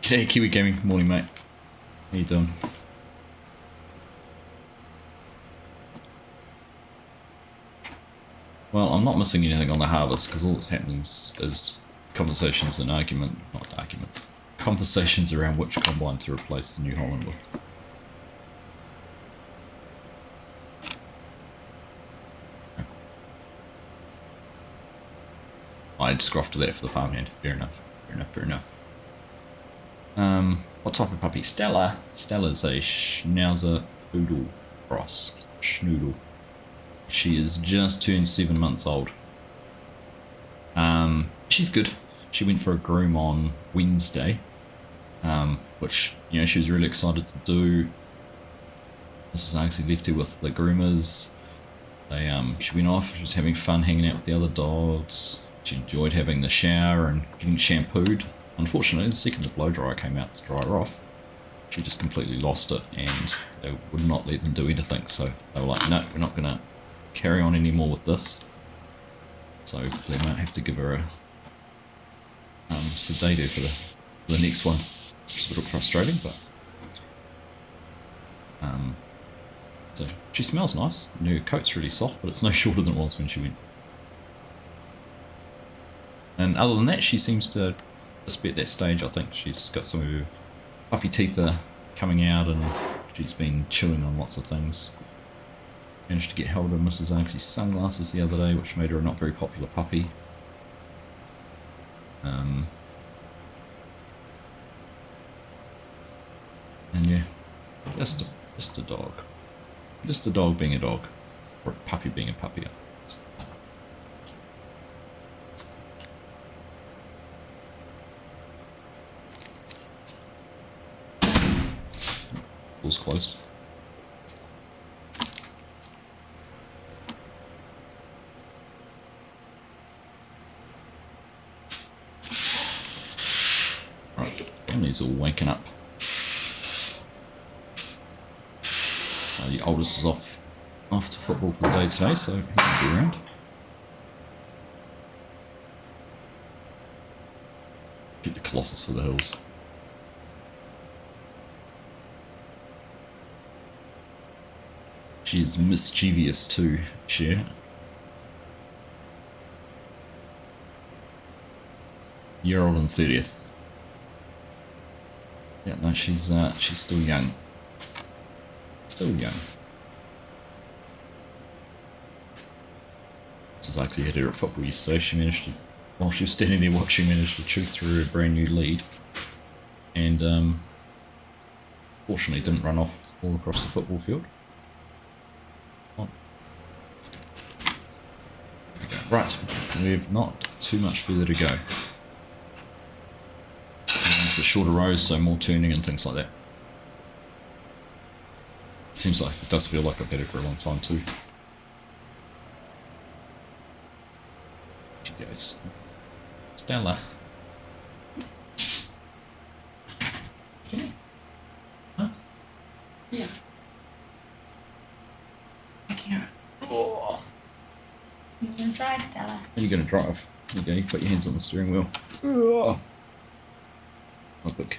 Speaker 1: G'day Kiwi Gaming, morning mate. How you doing? Well, I'm not missing anything on the harvest because all that's happening is conversations and conversations around which combine to replace the New Holland with. I just grafted that for the farmhand. Fair enough. Fair enough. Fair enough. What type of puppy? Stella. Stella's a Schnauzer Poodle cross. Schnoodle. She is just turned 7 months old. She's good. She went for a groom on Wednesday, which, you know, she was really excited to do. Mrs. Argsy left her with the groomers. She went off. She was having fun hanging out with the other dogs. She enjoyed having the shower and getting shampooed. Unfortunately, the second the blow dryer came out to dry her off, she just completely lost it, and they would not let them do anything. So they were like, no, we're not going to carry on anymore with this. So they might have to give her a sedator for the next one, which is a little frustrating, but so she smells nice, and her coat's really soft, but it's no shorter than it was when she went. And other than that, she seems to just be at that stage. I think she's got some of her puppy teeth are coming out, and she's been chewing on lots of things. Managed to get hold of Mrs. Argsy's sunglasses the other day, which made her a not very popular puppy. And yeah, just a dog. Just a dog being a dog. Or a puppy being a puppy. Door's closed. Right, family's all waking up. So the oldest is off to football for the day today, so he can be around. Get the Colossus for the hills. She is mischievous too, Cher. Year old and 30th. Yeah, no, she's still young. Still young. Mrs. Argsy had her at football yesterday. She managed to, while she was standing there watching, managed to chew through a brand new lead. And fortunately didn't run off all across the football field. Right, we've not too much further to go. It's a shorter rows, so more turning and things like that. Seems like it does feel like I've had it for a long time too. She goes. Stella. Huh?
Speaker 2: Yeah. I can't.
Speaker 1: Oh.
Speaker 2: You're gonna drive, Stella.
Speaker 1: Are you going to drive? There you go, you put your hands on the steering wheel. Oh, look.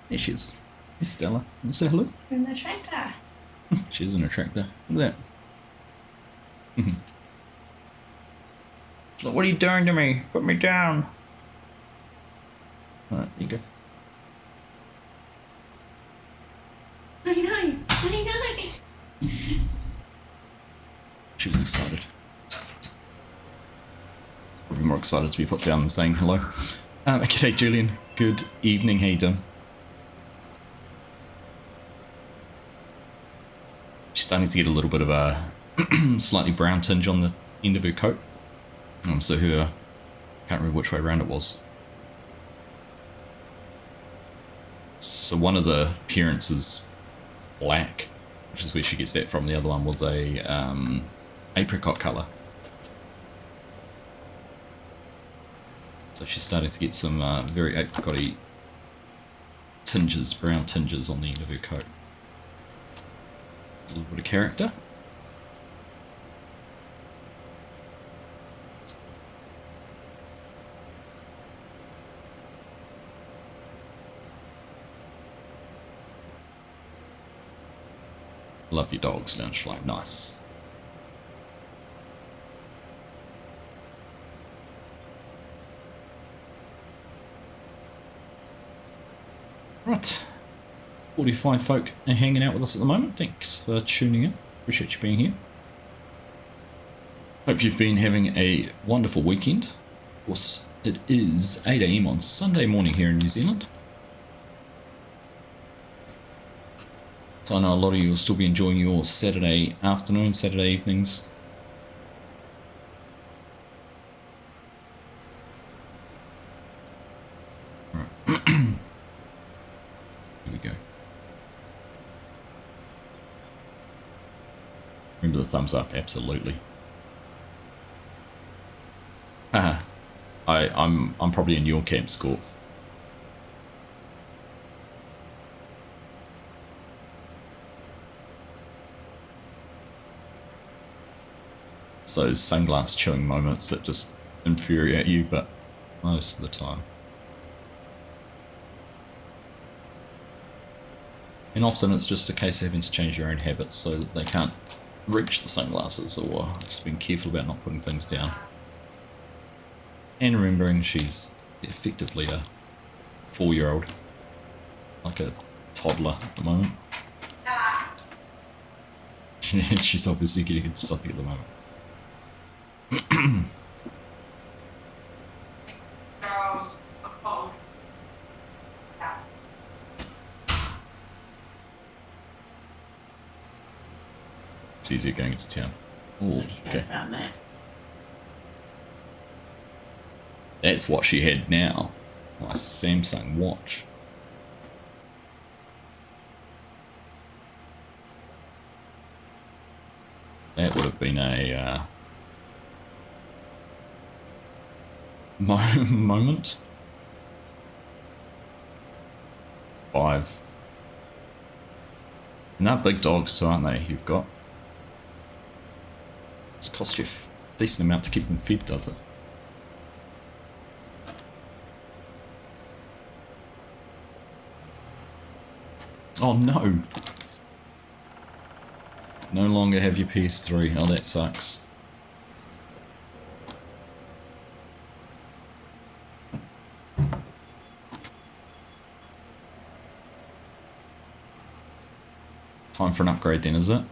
Speaker 1: There she is. Hey Stella. You say hello?
Speaker 2: There's no tractor.
Speaker 1: She is an attractor. Look at that. She's like, what are you doing to me? Put me down. Alright, there you go.
Speaker 2: No, you I know.
Speaker 1: She was excited. Probably more excited to be put down than saying hello. G'day Julian, good evening, how you doing? She's starting to get a little bit of a slightly brown tinge on the end of her coat. So her, can't remember which way around it was. So one of the parents is black, which is where she gets that from. The other one was a apricot colour. So she's starting to get some very apricot-y tinges, brown tinges on the end of her coat. A little bit of character. Love your dogs, don't you? Like, nice. Right, 45 folk are hanging out with us at the moment. Thanks for tuning in. Appreciate you being here. Hope you've been having a wonderful weekend. Of course, it is 8 AM on Sunday morning here in New Zealand. So I know a lot of you will still be enjoying your Saturday afternoon, Saturday evenings. Right. Here we go. Remember the thumbs up, absolutely. Haha. I'm probably in your camp, Scorp. It's those sunglass chewing moments that just infuriate you, but most of the time. And often it's just a case of having to change your own habits so that they can't reach the sunglasses, or just being careful about not putting things down. And remembering she's effectively a 4-year-old, like a toddler at the moment. She's obviously getting into something at the moment. It's easier going into town. Oh, okay. That's what she had now. Nice Samsung watch. That would have been a moment. 5. And they're big dogs too, aren't they, you've got? It's cost you a decent amount to keep them fed, does it? Oh no! No longer have your PS3. Oh, that sucks. Time for an upgrade then, is it?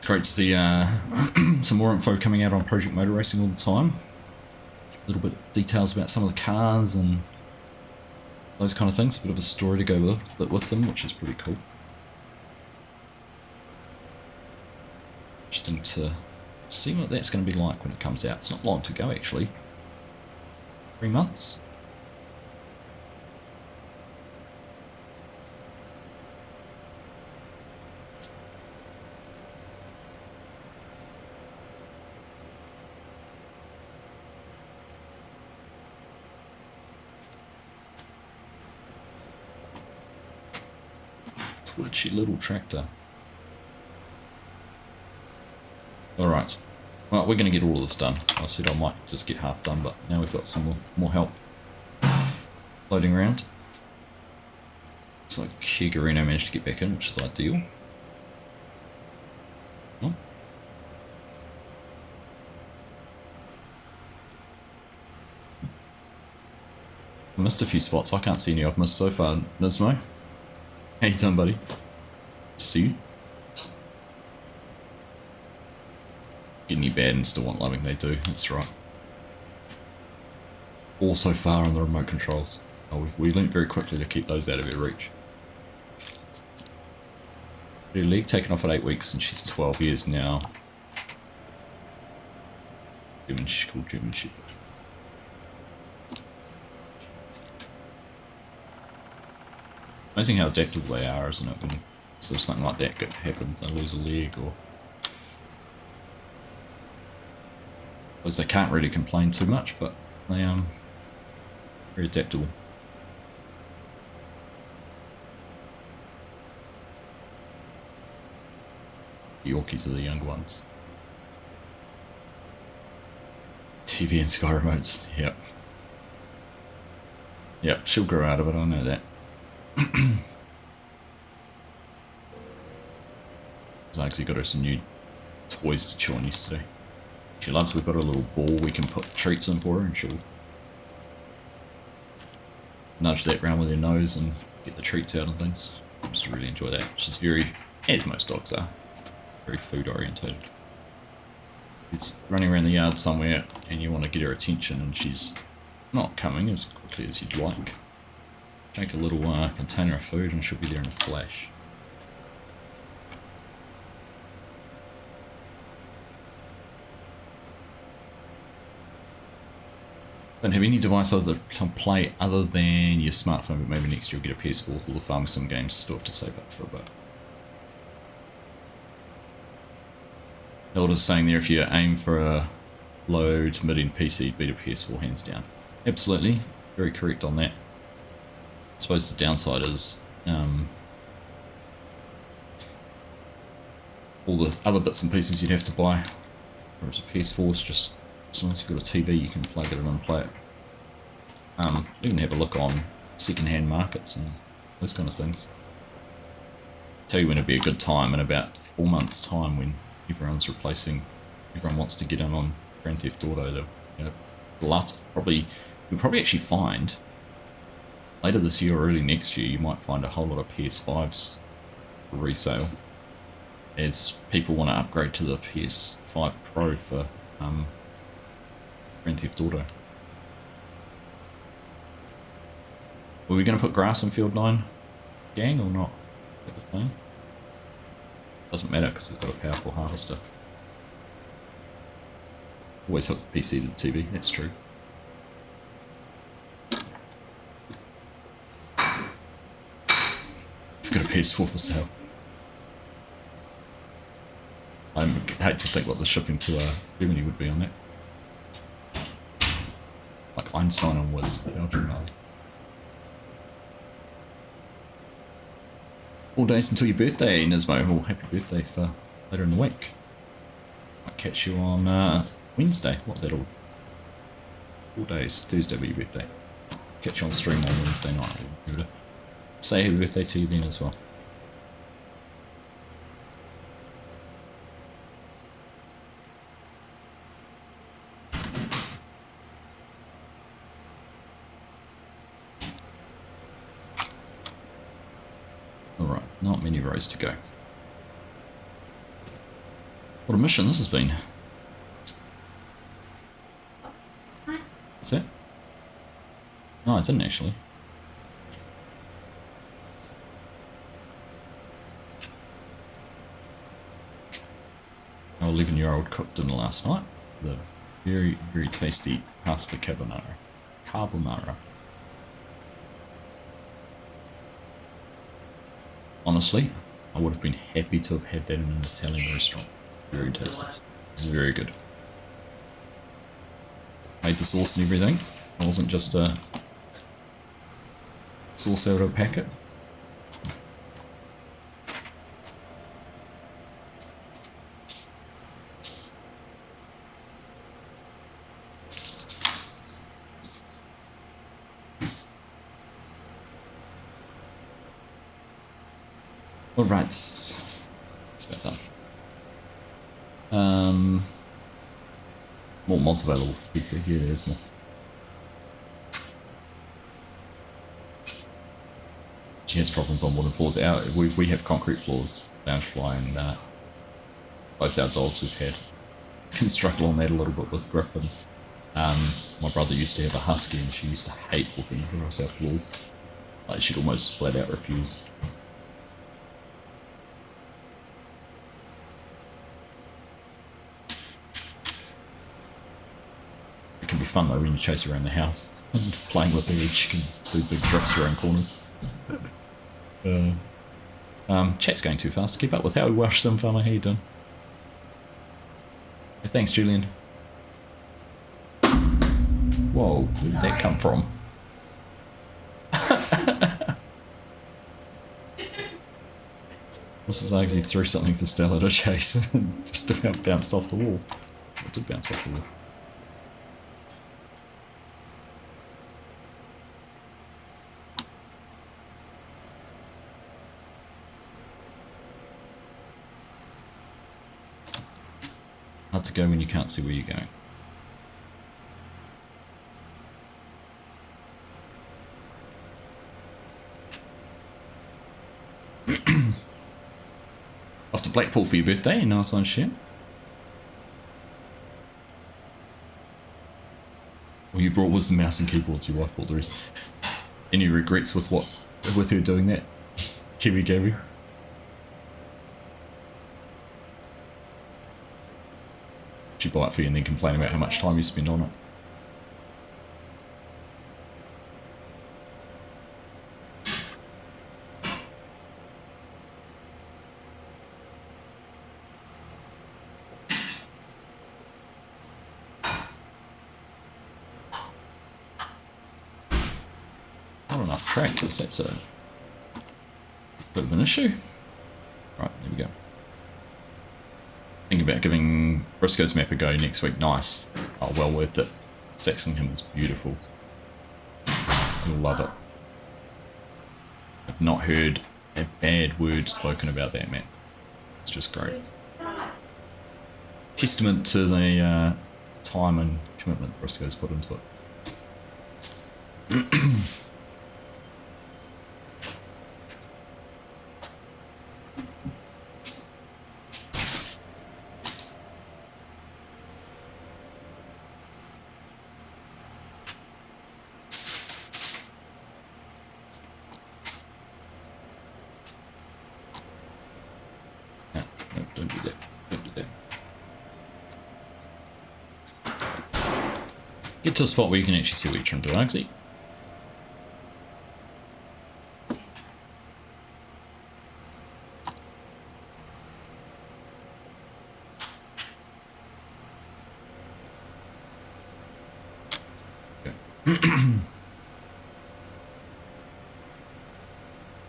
Speaker 1: Great to see some more info coming out on Project Motor Racing all the time. A little bit of details about some of the cars and those kind of things. A bit of a story to go with them, which is pretty cool. Interesting to see what that's going to be like when it comes out. It's not long to go, actually. 3 months. Twitchy little tractor. Alright. Well, we're going to get all of this done. I said I might just get half done, but now we've got some more help floating around. So Shigarino managed to get back in, which is ideal. Oh. I missed a few spots. I can't see any I've missed so far. Nismo, how you doing, buddy? See you. Get any bad and still want loving, they do, that's right. All so far on the remote controls. Oh, we learnt very quickly to keep those out of your reach. Her leg taken off at 8 weeks and she's 12 years now. Called German Shepherd. Amazing how adaptable they are, isn't it? When sort of something like that happens, they lose a leg or... Because they can't really complain too much, but they very adaptable. The Yorkies are the younger ones. TV and Sky remotes, yep. Yep, she'll grow out of it, I know that. Zagzy got her some new toys to chew on yesterday. She loves, we've got a little ball we can put treats in for her and she'll nudge that round with her nose and get the treats out and things. I just really enjoy that. She's very, as most dogs are, very food orientated. It's running around the yard somewhere and you want to get her attention and she's not coming as quickly as you'd like. Take a little container of food and she'll be there in a flash. Don't have any device to play other than your smartphone, but maybe next year you'll get a PS4 with all the farm sim games, still have to save up for a bit. Elder's saying there, if you aim for a low to mid-end PC, beat a PS4 hands down. Absolutely, very correct on that. I suppose the downside is all the other bits and pieces you'd have to buy, whereas a PS4 is just, as long as you've got a TV you can plug it in and play it. You can have a look on second-hand markets and those kind of things. Tell you when it'd be a good time, in about 4 months' time, when everyone wants to get in on Grand Theft Auto. You'll probably actually find later this year or early next year, you might find a whole lot of PS5s for resale, as people want to upgrade to the PS5 Pro for Grand Theft Auto. Were we going to put grass in Field 9, gang, or not? Is that the plan? Doesn't matter because we've got a powerful harvester. Always hook the PC to the TV, that's true. We've got a PS4 for sale. I hate to think what the shipping to Germany would be on that. Like Einstein on was Belgium. 4 days until your birthday, Nismo. Well, happy birthday for later in the week. Might catch you on Wednesday. What that'll... 4 days. Thursday will be your birthday. Catch you on stream on Wednesday night. Say happy birthday to you then as well. Alright, not many rows to go. What a mission this has been. Is that? No, I didn't actually. Our 11-year-old cooked dinner last night. The very, very tasty pasta carbonara. Honestly, I would have been happy to have had that in an Italian restaurant. Very tasty. It's very good. Made the sauce and everything. It wasn't just a sauce out of a packet. Alright. It's about done. More mods available for PC. Yeah, there's more. She has problems on wooden floors. We have concrete floors, Bountifly, and both our dogs we've had can struggle on that a little bit with grip. And my brother used to have a husky, and she used to hate walking across our floors. Like, she'd almost flat out refuse. It can be fun though when you chase her around the house and playing with her. She can do big drifts around corners. Chat's going too fast to keep up with. Howie Welsh Sim Farmer, how you doing? Hey, thanks, Julian. Whoa, where did that come from? Mrs. Argusy threw something for Stella to chase and just about bounced off the wall. It did bounce off the wall. Hard to go when you can't see where you're going. Off to Blackpool for your birthday, nice one, Shem. Well, you brought Wisdom Mouse and keyboards, your wife bought the rest. Any regrets with her doing that? Kiwi Gabby? She buy it for you and then complain about how much time you spend on it. Not enough tractors, that's a bit of an issue. Right, there we go. Think about giving Briscoe's map a go next week. Nice. Oh, well worth it. Saxingham is beautiful. You'll love it. I've not heard a bad word spoken about that map. It's just great. Testament to the time and commitment Briscoe's put into it. Get to a spot where you can actually see what you're trying to do, Argsy.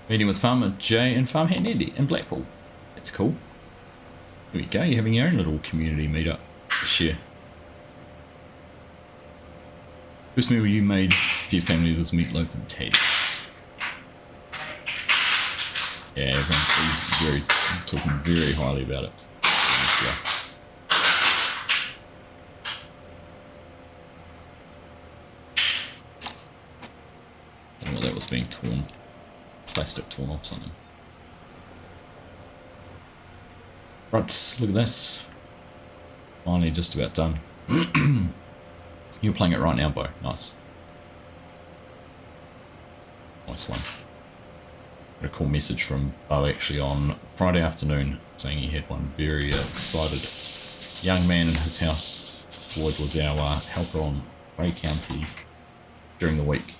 Speaker 1: Meeting with Farmer Jay and Farmhand Andy in Blackpool. That's cool. There we go, you're having your own little community meetup this year. First meal you made for your family was meatloaf and taters. Yeah, everyone's talking very highly about it. Yeah. I don't know, that was being torn. Plastic torn off something. Right, look at this. Finally just about done. You're playing it right now, Bo. Nice. Nice one. Got a cool message from Bo actually on Friday afternoon saying he had one very excited young man in his house. Floyd was our helper on Ray County during the week.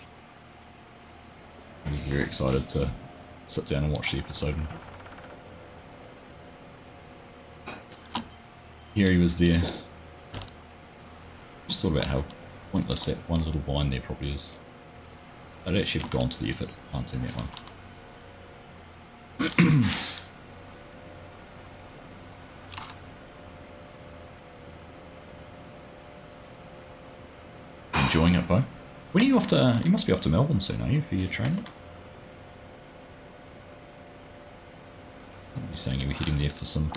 Speaker 1: He was very excited to sit down and watch the episode. Here he was there. Just thought about how pointless that one little vine there probably is. I'd actually have gone to the effort of planting that one. Enjoying it, Bo? When are you off to? You must be off to Melbourne soon, are you, for your training? You're saying you were heading there for some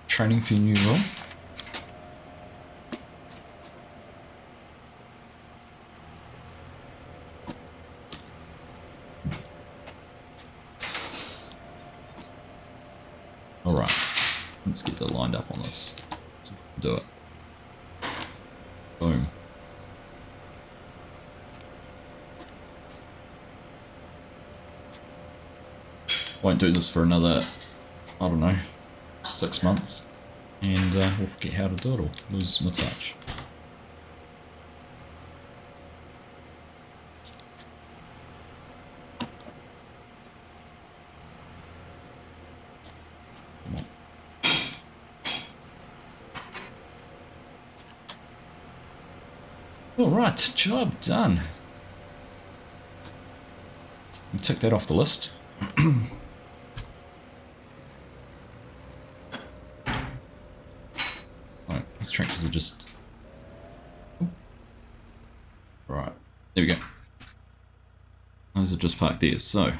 Speaker 1: training for your new role. Alright, let's get that lined up on this. Do it. Boom. Won't do this for another, I don't know, 6 months, and we'll forget how to do it or lose my touch. Alright, job done. We'll tick that off the list. Right, these tractors are just... Right, there we go. Those are just parked there, so...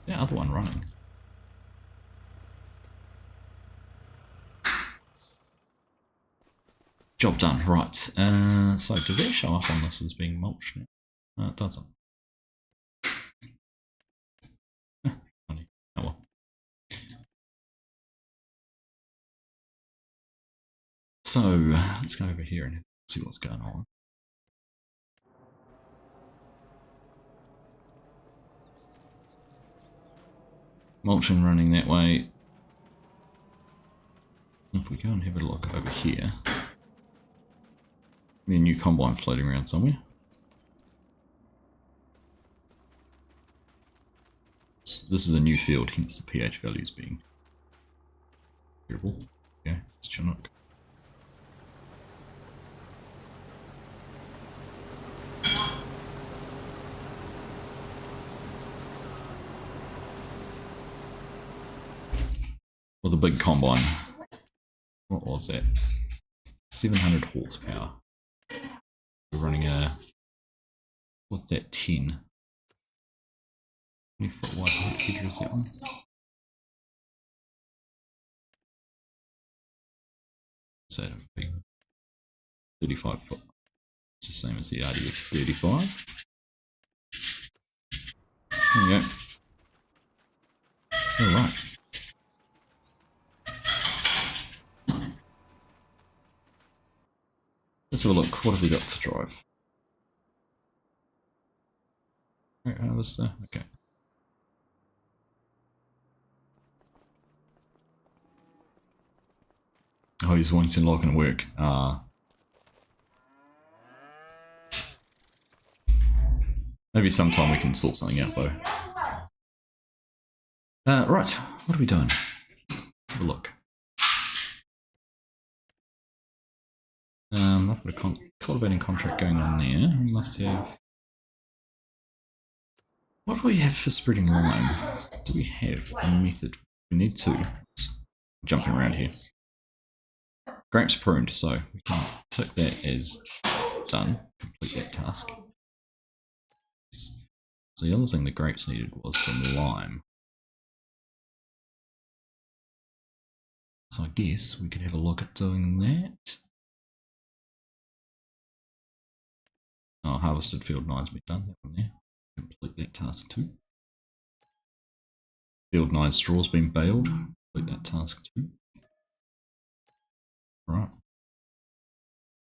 Speaker 1: The other one running. Job done, right. So does that show up on this as being mulched now? No, it doesn't. Funny. Oh well. So let's go over here and see what's going on. Mulching running that way. If we go and have a look over here. Maybe a new combine floating around somewhere. So this is a new field, hence the pH values being terrible. Yeah, it's Chinook. With a big combine. What was that? 700 horsepower. We're running a, what's that, 10? 20-foot wide header is that one? Is that a big 35 foot? It's the same as the RDF 35. There we go. Alright. Let's have a look. What have we got to drive? Right, harvester. Okay. Oh, he's wanting to lock and work. Maybe sometime we can sort something out though. Right, what are we doing? Let's have a look. I've got a cultivating contract going on there. We must have... What do we have for spreading lime? Do we have a method? We need two. Jumping around here. Grapes pruned, so we can tick that as done. Complete that task. So the other thing the grapes needed was some lime. So I guess we could have a look at doing that. Oh, harvested field 9's been done, that one there. Complete that task too. Field 9 straw's been baled. Complete that task too. Right.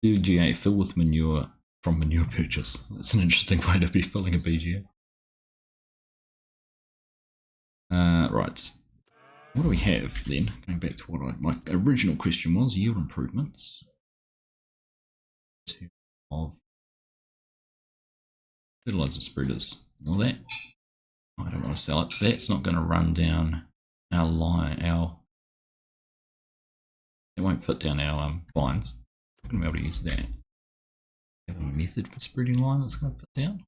Speaker 1: BGA, fill with manure from manure purchase. That's an interesting way to be filling a BGA. Right. What do we have then? Going back to what my original question was, yield improvements. Of fertilizer spreaders. All that. I don't want to sell it. That's not going to run down our line. It won't fit down our vines. I'm going to be able to use that. Have a method for spreading line that's going to fit down.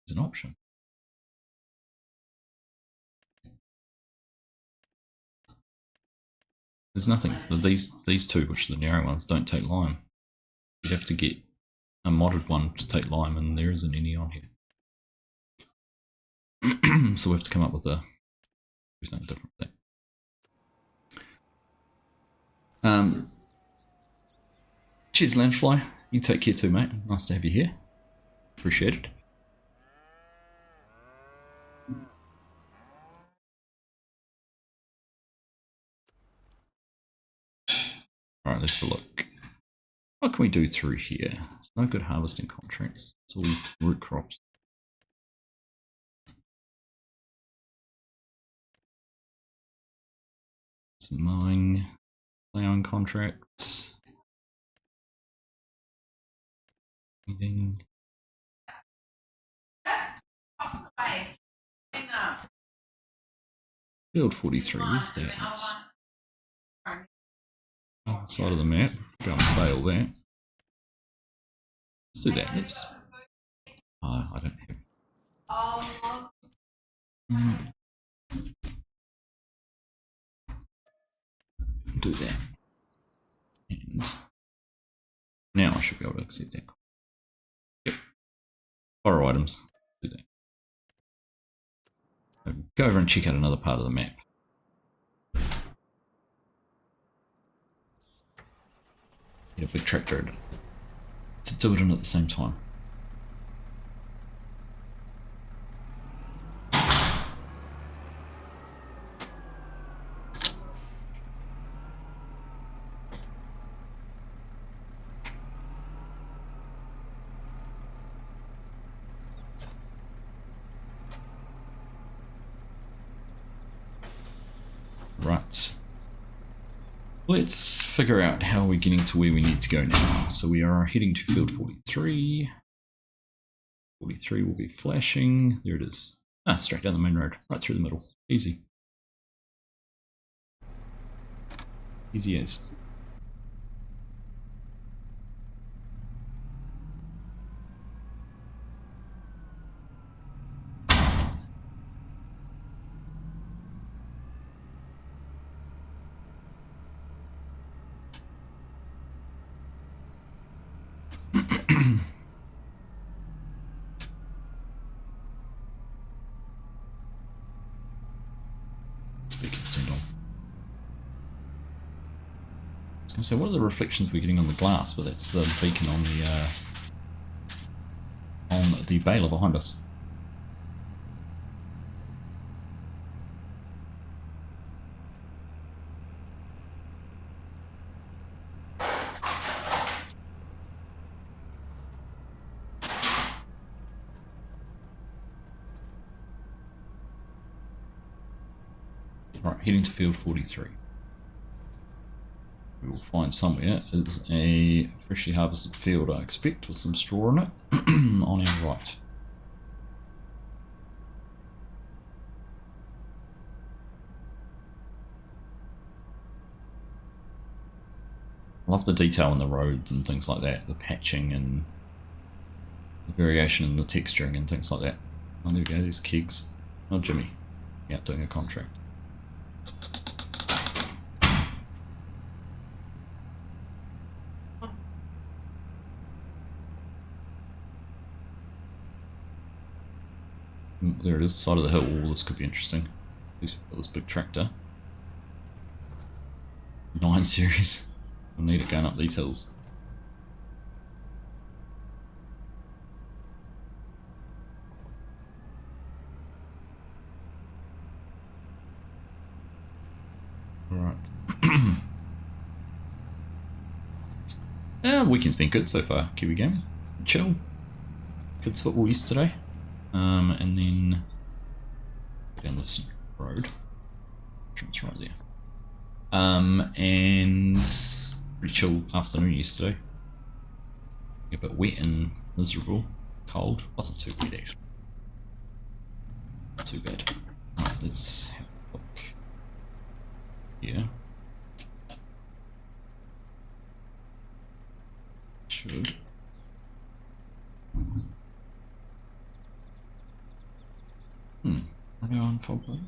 Speaker 1: There's an option. There's nothing. These two, which are the narrow ones, don't take lime. You'd have to get a modded one to take lime, and there isn't any on here. So we have to come up with do something different there. Cheers, Landfly. You take care too, mate. Nice to have you here. Appreciate it. Alright, let's have a look. What can we do through here? There's no good harvesting contracts. It's all root crops. Some mowing, plowing contracts. Weeding. Field 43, where's that? That's on the side of the map. Go and fail that. Let's do that. Let's. I don't have. Do that. And now I should be able to accept that. Yep. Borrow items. Do that. Go over and check out another part of the map. Get a big tractor to do it in at the same time. Right. Let's figure out how we're getting to where we need to go now. So we are heading to field 43. 43 will be flashing. There it is. Ah, straight down the main road. Right through the middle. Easy. Easy as. So what are the reflections we're getting on the glass? But that's the beacon on the baler behind us. Right, heading to field 43. We will find somewhere is a freshly harvested field, I expect, with some straw in it on our right. I love the detail in the roads and things like that, the patching and the variation in the texturing and things like that. Oh, there we go, there's Kegs. Oh, Jimmy, out doing a contract. There it is, side of the hill. Ooh, this could be interesting. This big tractor. 9 series. We'll need it going up these hills. Alright. Weekend's been good so far. Kiwi game. Chill. Kids football yesterday. And then go down this road. It's right there. And pretty chill afternoon yesterday. A bit wet and miserable. Cold. Wasn't too wet actually. Not too bad. Right, let's have a look here. Should. Are they on full play?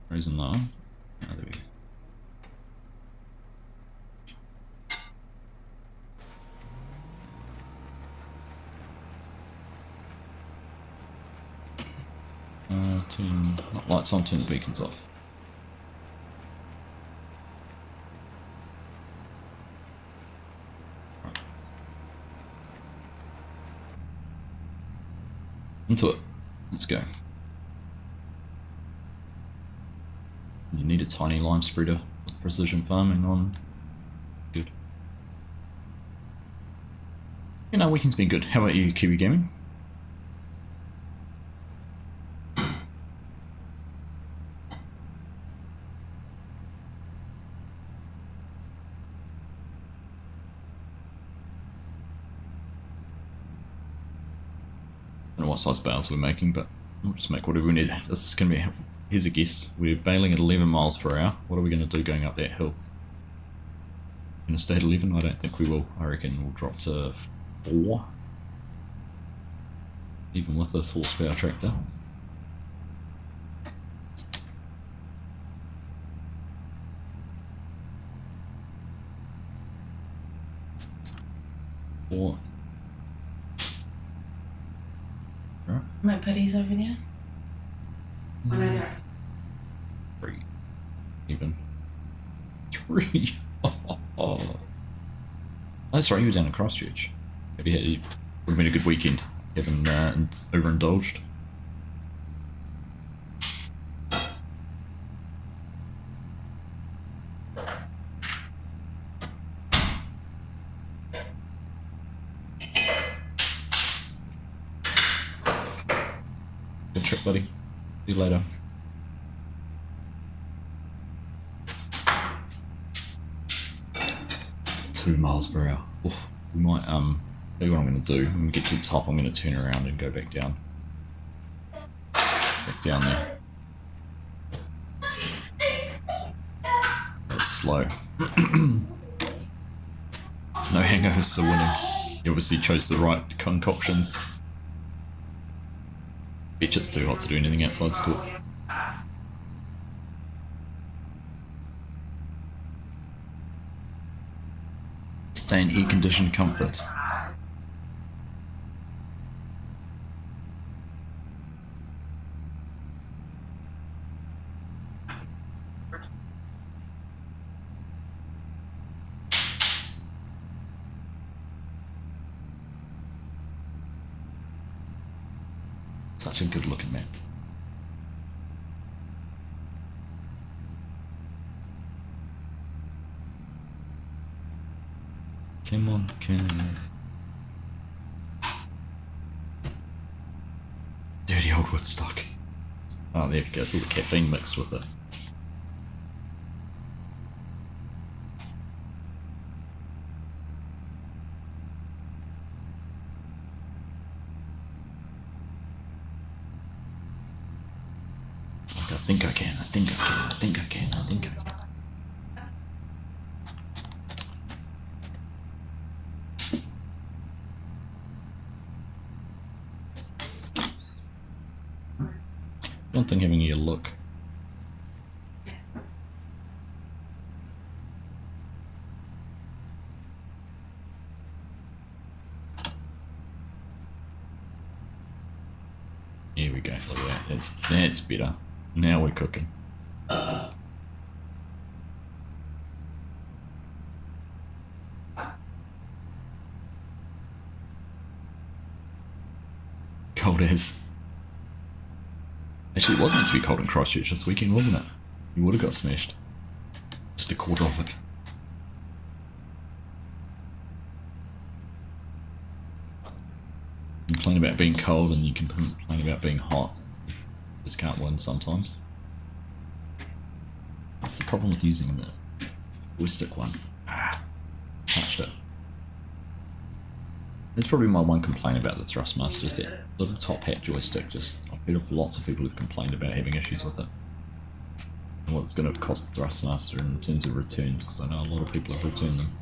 Speaker 1: Reason low. Yeah, there we go. Turn lights on, turn the beacons off. Right. Into it. Let's go. You need a tiny lime spreader with precision farming on. Good. You know, weekend's been good. How about you, Kiwi Gaming? I don't know what size bales we're making, but we'll just make whatever we need. This is going to be... Here's a guess. We're bailing at 11 miles per hour. What are we going to do going up that hill? Going to stay at 11? I don't think we will. I reckon we'll drop to 4. Even with this horsepower tractor. Four. Right.
Speaker 2: My putties over there.
Speaker 1: Three. Even. 3. Oh. That's right, you were down in Christchurch. Maybe it would have been a good weekend. Haven't overindulged. Good trip, buddy. See you later. Two miles per hour. Oof. We might tell you what I'm going to do. When we get to the top, I'm going to turn around and go back down. Back down there. That's slow. No hangovers, so winning. You obviously chose the right concoctions. Bitch, it's too hot to do anything outside school. Stay in air-conditioned comfort. Such a good looking man. Come on, come on. Dirty old Woodstock. Oh, there it goes, all the caffeine mixed with it. I think I can, I think I can, I think I can, I think I can. One thing having a look. Here we go, look at that, that's better. Now we're cooking. Cold as. Actually, it was meant to be cold in Christchurch this weekend, wasn't it? You would have got smashed. Just a quarter of it. Complain about being cold and you can complain about being hot. Just can't win sometimes. That's the problem with using the joystick one. Touched it. That's probably my one complaint about the Thrustmaster, is that little top hat joystick. Just, I've heard of lots of people who've complained about having issues with it. And what it's going to cost the Thrustmaster in terms of returns, because I know a lot of people have returned them.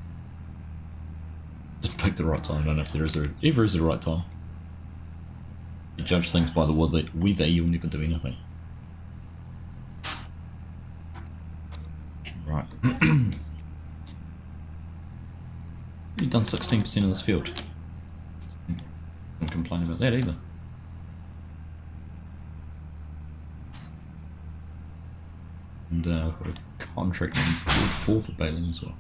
Speaker 1: Just pick the right time. I don't know if there ever is a right time. You judge things by the weather, you'll never do anything. Right. You've done 16% of this field. Don't complain about that either. And we've got a contract in field 4 for Baling as well.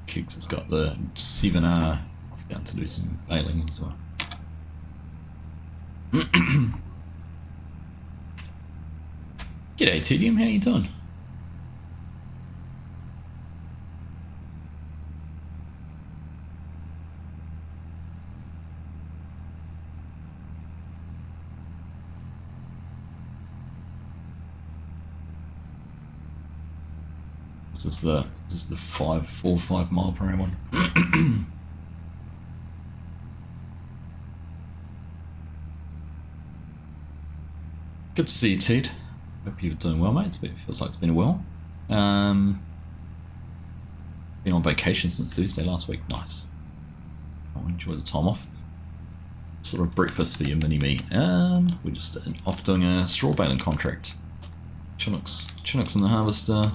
Speaker 1: Kiggs has got the 7R off down to do some Baling as well. G'day Tedium, how you doing? This is the 4-5 mile per hour one. Good to see you, Ted. Hope you're doing well, mate. It feels like it's been a while. Been on vacation since Thursday last week. Nice. I'll enjoy the time off. Sort of breakfast for your mini-me. We're just off doing a straw baling contract. Chinooks in the harvester.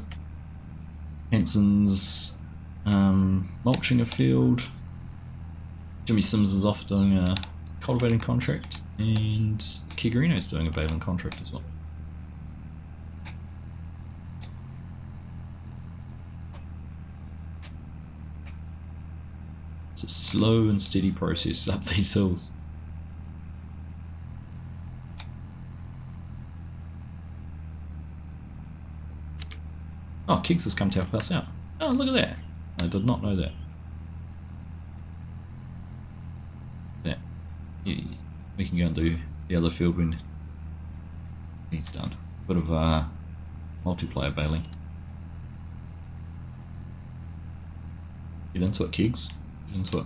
Speaker 1: Hanson's mulching a field. Jimmy Sims is off doing a cultivating contract, and Kigarino's doing a baling contract as well. It's a slow and steady process up these hills. Oh, Kiggs has come to help us out. Oh, look at that. I did not know that. We can go and do the other field when he's done. Bit of multiplayer baling. Get into it, Kiggs. Get into it.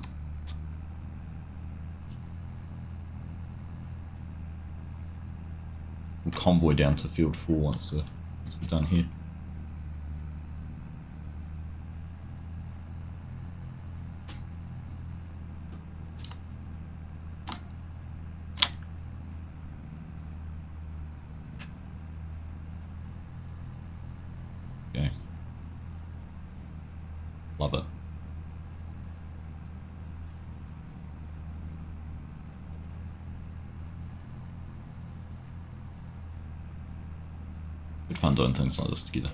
Speaker 1: We'll convoy down to field 4 once we're done here. Love it. Good fun doing things like this together.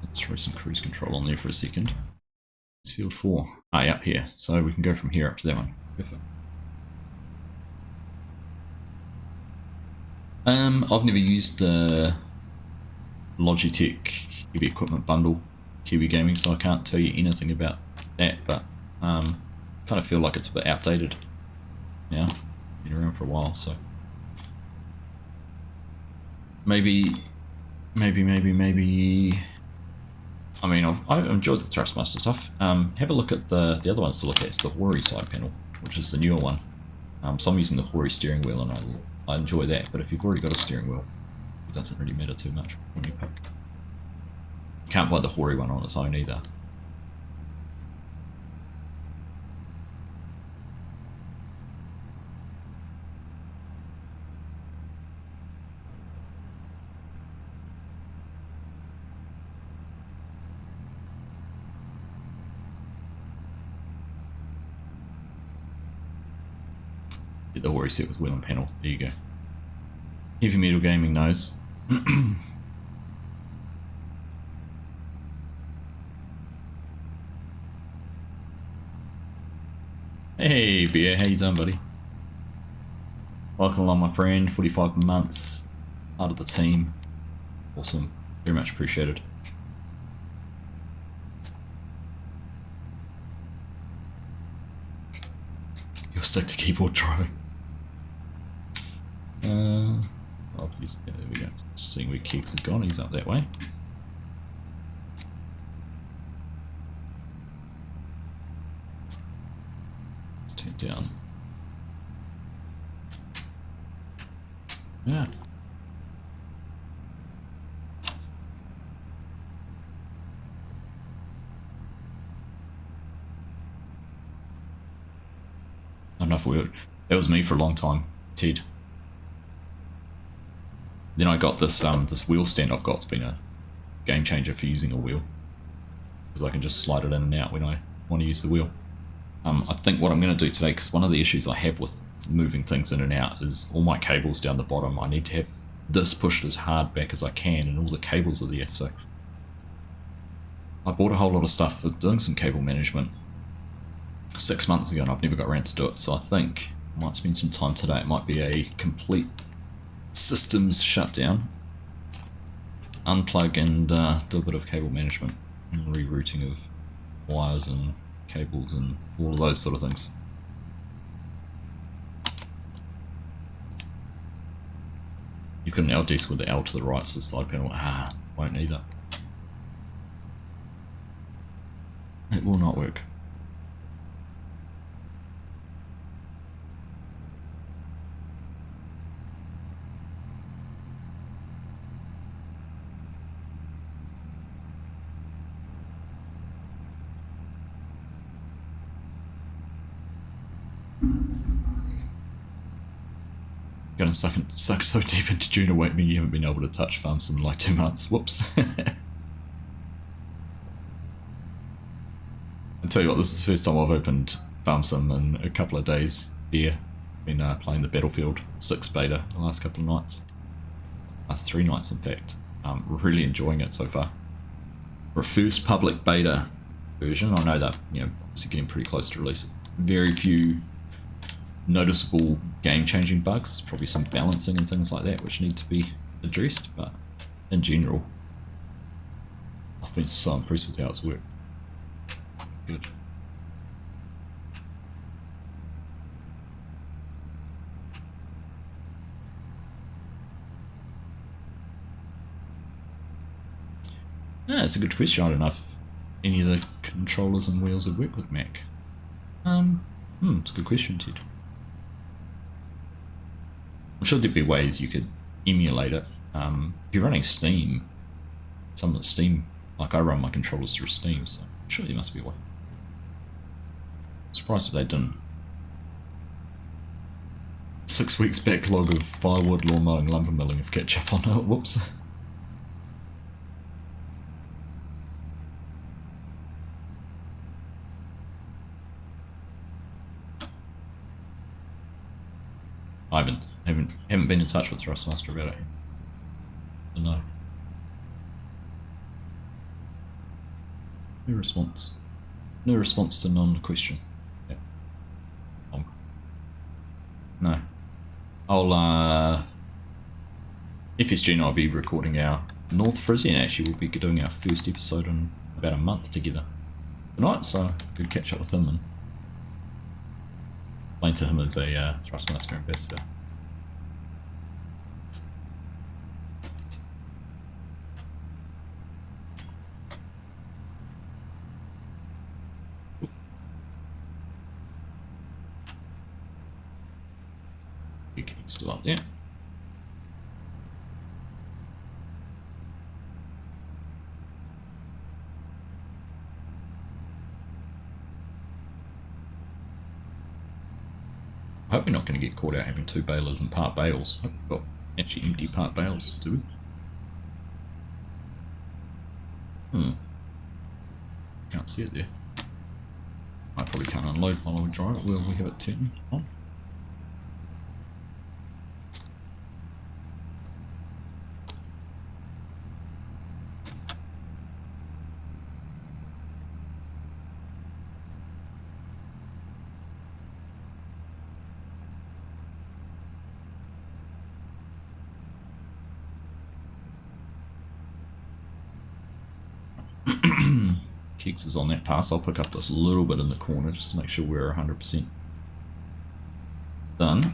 Speaker 1: Let's throw some cruise control on there for a second. It's field 4. Ah, yeah, up here. So we can go from here up to that one. Perfect. I've never used the Logitech heavy equipment bundle, Kiwi Gaming, so I can't tell you anything about that, but kind of feel like it's a bit outdated now. Been around for a while, so maybe. I mean, I've enjoyed the Thrustmaster stuff. Have a look at the other ones to look at. It's the Hori side panel, which is the newer one. So I'm using the Hori steering wheel, and I enjoy that. But if you've already got a steering wheel, it doesn't really matter too much when you pick. You can't buy the Hori one on its own either. Get the Hori set with wheel and panel. There you go. Heavy Metal Gaming knows. Hey Beer, how you doing, buddy? Welcome along, my friend. 45 months, part of the team. Awesome. Very much appreciated. You'll stick to keyboard driving. There we go. Just seeing where Kiggs has gone. He's up that way. Let's turn down. Yeah. for you. That was me for a long time, Ted. Then I got this this wheel stand I've got. It's been a game changer for using a wheel, because I can just slide it in and out when I want to use the wheel. I think what I'm going to do today, because one of the issues I have with moving things in and out is all my cables down the bottom. I need to have this pushed as hard back as I can, and all the cables are there. So I bought a whole lot of stuff for doing some cable management 6 months ago, and I've never got around to do it. So I think I might spend some time today. It might be a complete systems shutdown, unplug and do a bit of cable management and rerouting of wires and cables and all of those sort of things. You've got an L desk with the L to the right, so the side panel, won't need that. It will not work. Gonna suck so deep into June Awakening you haven't been able to touch Farm Sim in like 2 months. Whoops. I tell you what, this is the first time I've opened Farm Sim in a couple of days here. Been playing the Battlefield 6 beta the last couple of nights. Last 3 nights in fact. Really enjoying it so far. For a first public beta version, I know that, you know, obviously getting pretty close to release. Very few noticeable game-changing bugs, probably some balancing and things like that which need to be addressed, but in general I've been so impressed with how it's worked. Good. Yeah, it's a good question. I don't know if any of the controllers and wheels would work with Mac. It's a good question, Ted. I'm sure there'd be ways you could emulate it. If you're running Steam, some of the Steam, like I run my controllers through Steam, so I'm sure there must be a way. Surprised if they didn't. 6 weeks backlog of firewood, lawn mowing, lumber milling if catch up on it. Whoops. I haven't been in touch with Thrustmaster about it. So no. No response. No response to non-question. Yeah. No. I'll FSG and I'll be recording our North Frisian. Actually, we'll be doing our first episode in about a month together tonight, so good catch up with him and explain to him as a Thrustmaster ambassador. Okay, he's still up there. I hope we're not going to get caught out having 2 balers and part bales. I hope we've got actually empty part bales, do we? Can't see it there. I probably can't unload while we dry it. Will we have it turned on? Keeks is on that pass. I'll pick up this little bit in the corner just to make sure we're 100% done.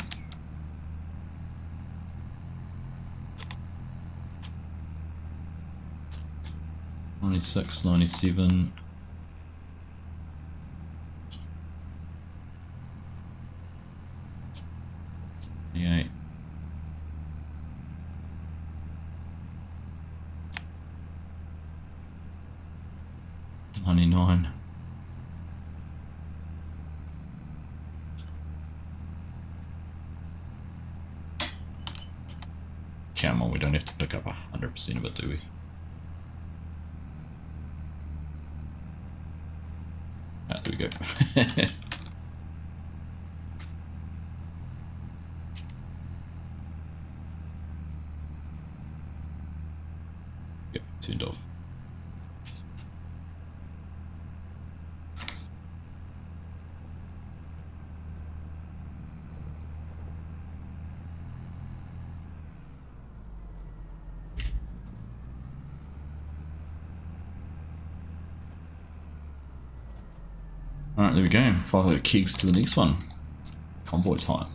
Speaker 1: $96, $97. $98. 99. Come on, we don't have to pick up 100% of it, do we? Ah, there we go. Yep, turned off. Alright, there we go. Follow the kegs to the next one. Convoy time.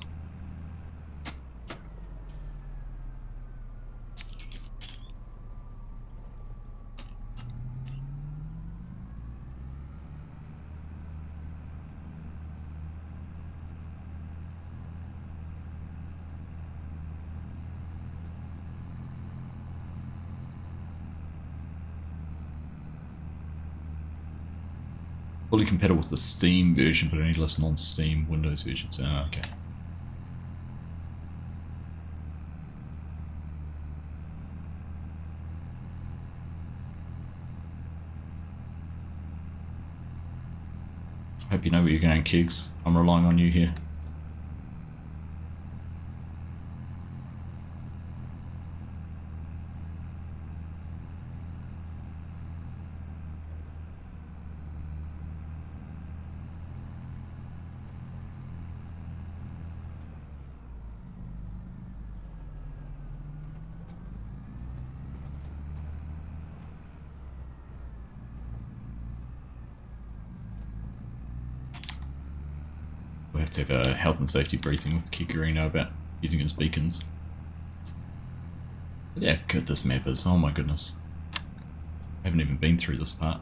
Speaker 1: Fully compatible with the Steam version, but only list non-Steam Windows versions. Ah, okay. I hope you know where you're going, Kegs. I'm relying on you here. We have to have a health and safety briefing with Kikarino about using his beacons. But yeah, good this map is. Oh my goodness. I haven't even been through this part.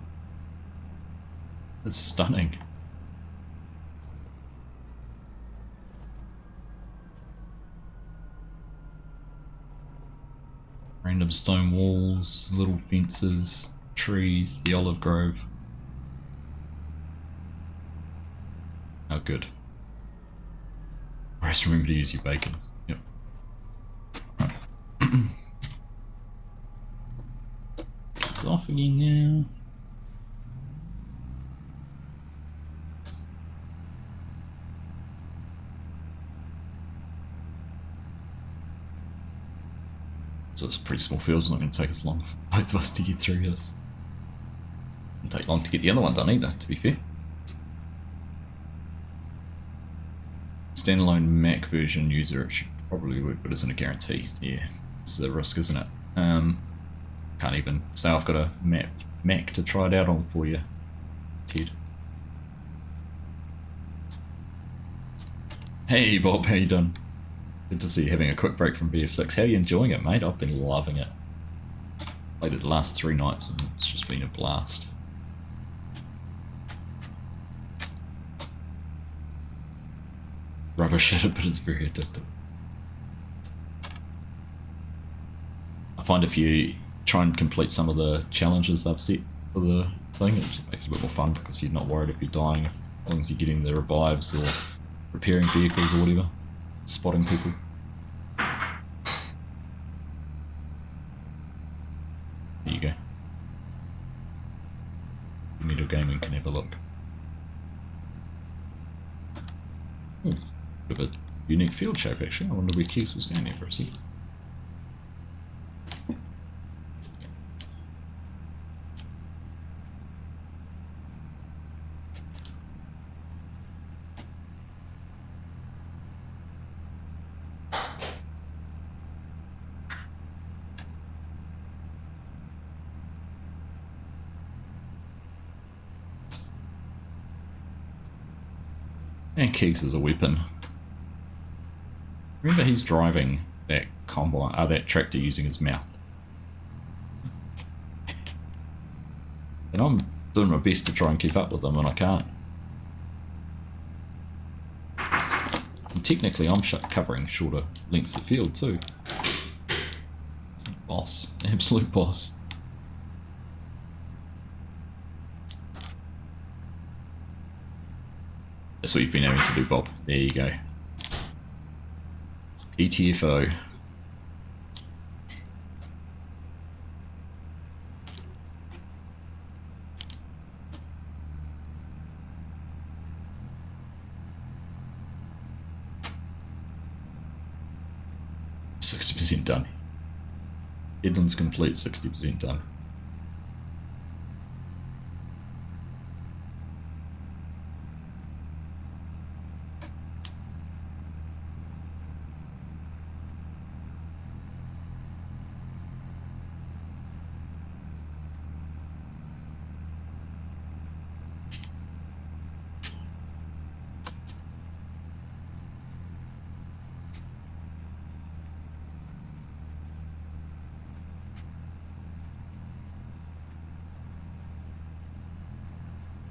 Speaker 1: It's stunning. Random stone walls, little fences, trees, the olive grove. Oh good. Always remember to use your bacons. Yep. Right. It's off again now. So it's a pretty small field, it's not going to take us long for both of us to get through this. It doesn't take long to get the other one done either, to be fair. Standalone Mac version user, it should probably work, but isn't a guarantee. Yeah, it's the risk, isn't it? Can't even say I've got a Mac to try it out on for you, Ted. Hey Bob, how you doing? Good to see you having a quick break from BF6. How are you enjoying it, mate? I've been loving it. Played it the last 3 nights and it's just been a blast. Rubbish at it, but it's very addictive. I find if you try and complete some of the challenges I've set for the thing, it just makes it a bit more fun because you're not worried if you're dying, as long as you're getting the revives or repairing vehicles or whatever, spotting people. There you go. Metal Gaming can have a look. Bit of a unique field shape actually. I wonder where Keys was going there for a sec. And Keys is a weapon. Remember, he's driving that combine, that tractor using his mouth. And I'm doing my best to try and keep up with him, and I can't. And technically, I'm covering shorter lengths of field too. Boss, absolute boss. That's what you've been having to do, Bob. There you go. ETFO. 60% done. Headlands complete, 60% done.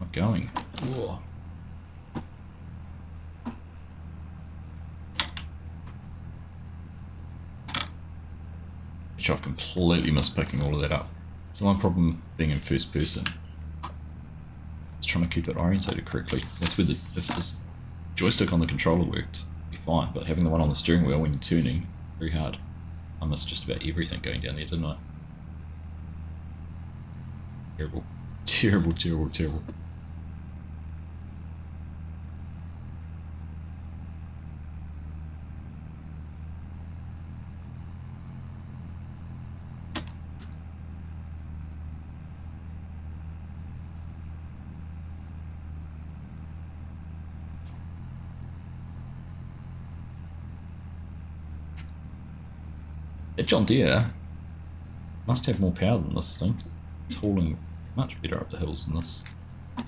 Speaker 1: Not going. Whoa. Which I've completely missed picking all of that up. So my problem being in first person is trying to keep it orientated correctly. That's where if this joystick on the controller worked, it'd be fine, but having the one on the steering wheel when you're turning, very hard. I missed just about everything going down there, didn't I? Terrible. Terrible, terrible, terrible. That John Deere must have more power than this thing. It's hauling much better up the hills than this. How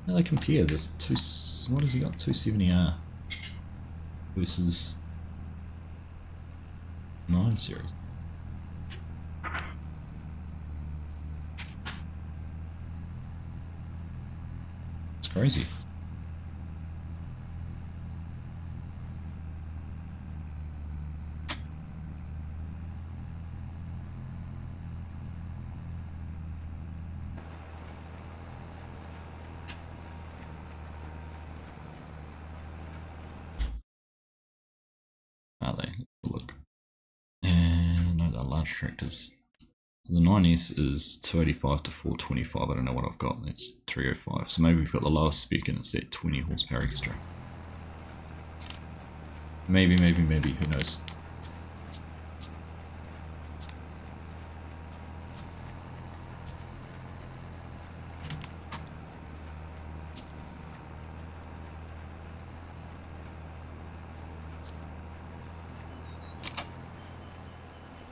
Speaker 1: do they compare? There's what has he got? 270R versus 9 series. It's crazy. Are they? Let's look. And no, they're large tractors. So the 9S is 285 to 425. I don't know what I've got. That's 305. So maybe we've got the lowest spec and it's that 20 horsepower extra. Maybe, who knows.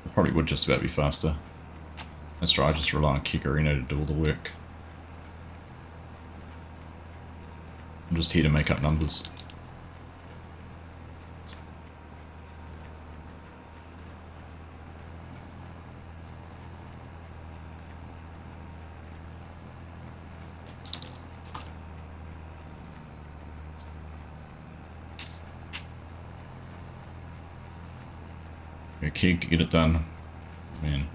Speaker 1: It probably would just about be faster. That's right, I just rely on Kikarino to do all the work. I'm just here to make up numbers. A keg to get it done. Man.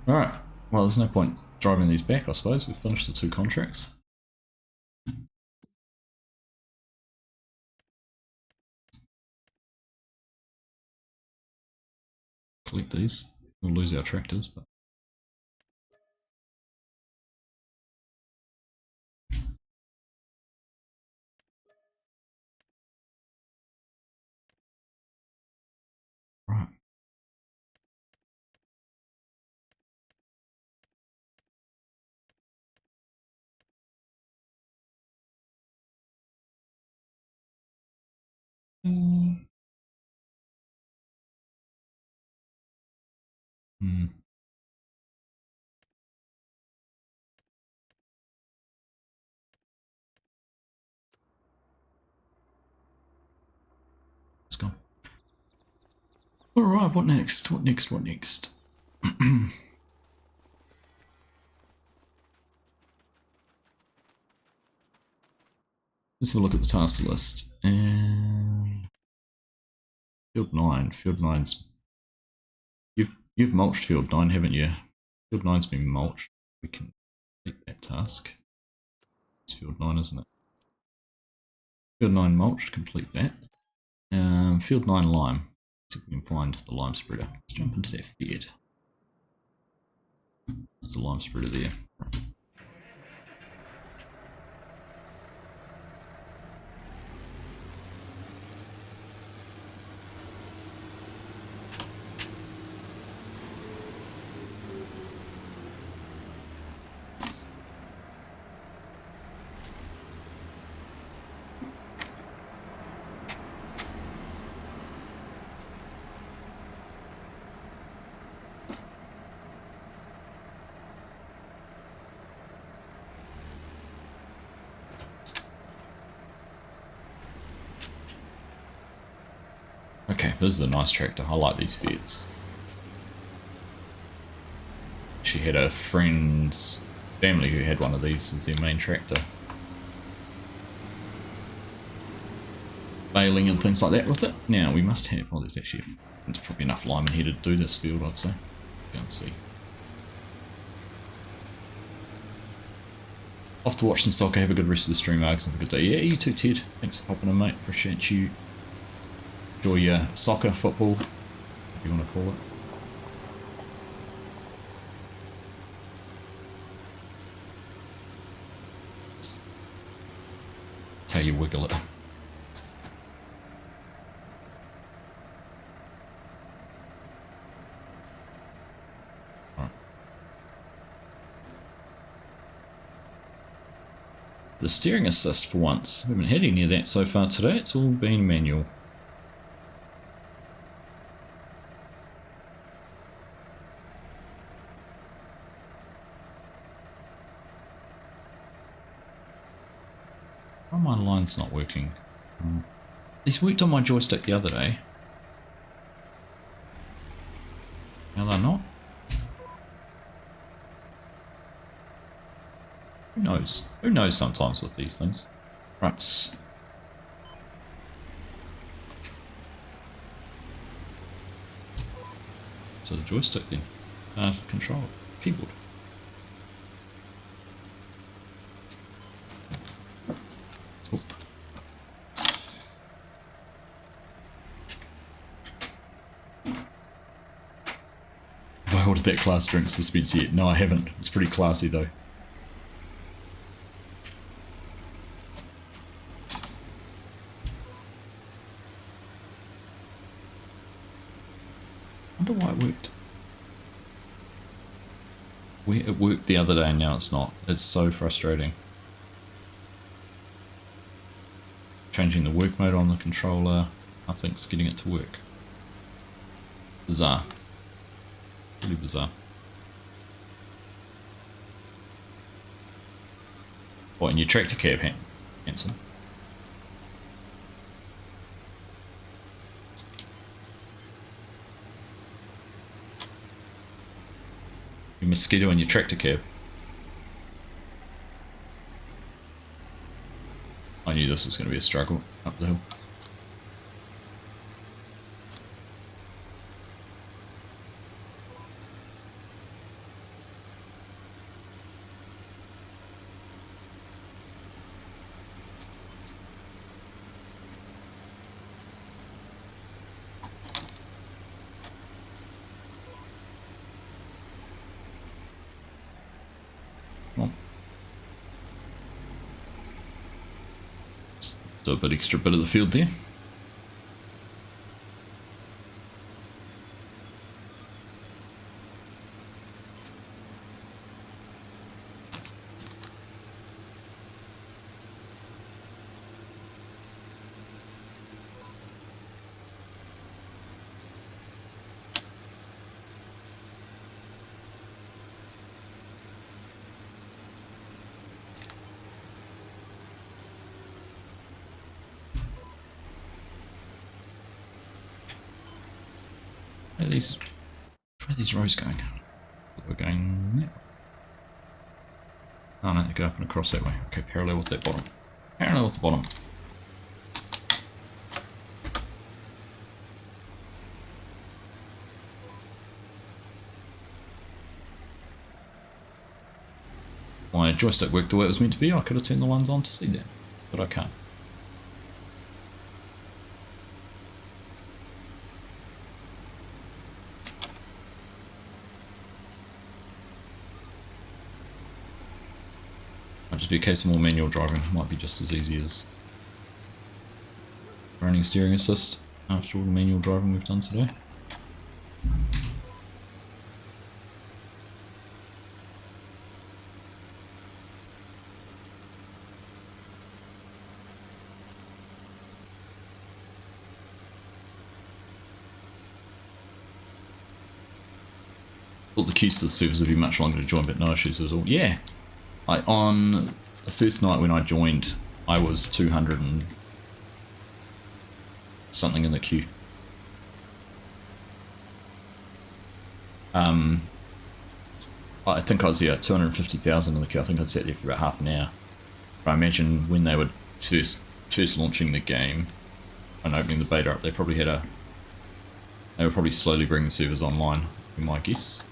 Speaker 1: Alright, well there's no point driving these back I suppose, we've finished the 2 contracts. Collect these, we'll lose our tractors, but... Right. Let's go. Alright, what next? What next? Let's have a look at the task list. And Field 9. Field 9's... You've mulched Field 9, haven't you? Field 9's been mulched. We can task. It's field 9, isn't it? Field 9 mulch, complete that. Field 9 lime. See if we can find the lime spreader. Let's jump into that field. There's the lime spreader there. Right. Okay, this is a nice tractor. I like these Fiats. She had a friend's family who had one of these as their main tractor. Baling and things like that with it. Now we must have, oh there's actually, there's probably enough lime in here to do this field, I'd say. Go and see. Off to watch some soccer, have a good rest of the stream, Args, have a good day. Yeah, you too, Ted. Thanks for popping in, mate. Appreciate you. Enjoy your soccer, football, if you want to call it. That's how you wiggle it. Right. The steering assist for once. We haven't had any of that so far today. It's all been manual. Oh, my line's not working. These worked on my joystick the other day. Now they're not. Who knows? Who knows sometimes with these things. Right. So the joystick then. Control. Keyboard. Cool. Have I ordered that class drinks dispenser yet? No, I haven't. It's pretty classy though. I wonder why it worked. It worked the other day and now it's not. It's so frustrating. Changing the work mode on the controller, nothing's getting it to work. Bizarre. Really bizarre. What, in your tractor cab, Hanson? Your mosquito in your tractor cab? I knew this was going to be a struggle up the hill. Come on. So a bit extra bit of the field there. Where are these rows going? We're going that way. Oh no, they go up and across that way. Okay, parallel with that bottom. Parallel with the bottom. my joystick worked the way it was meant to be, I could have turned the ones on to see that, but I can't. Might just be a case of more manual driving, might be just as easy as running steering assist after all the manual driving we've done today. Thought the queues to the servers would be much longer to join, but no issues at all. Yeah, on the first night when I joined, I was 200 and something in the queue. I think I was 250,000 in the queue. I think I sat there for about half an hour. But I imagine when they were first launching the game and opening the beta up, they probably had they were probably slowly bringing servers online, would be my guess.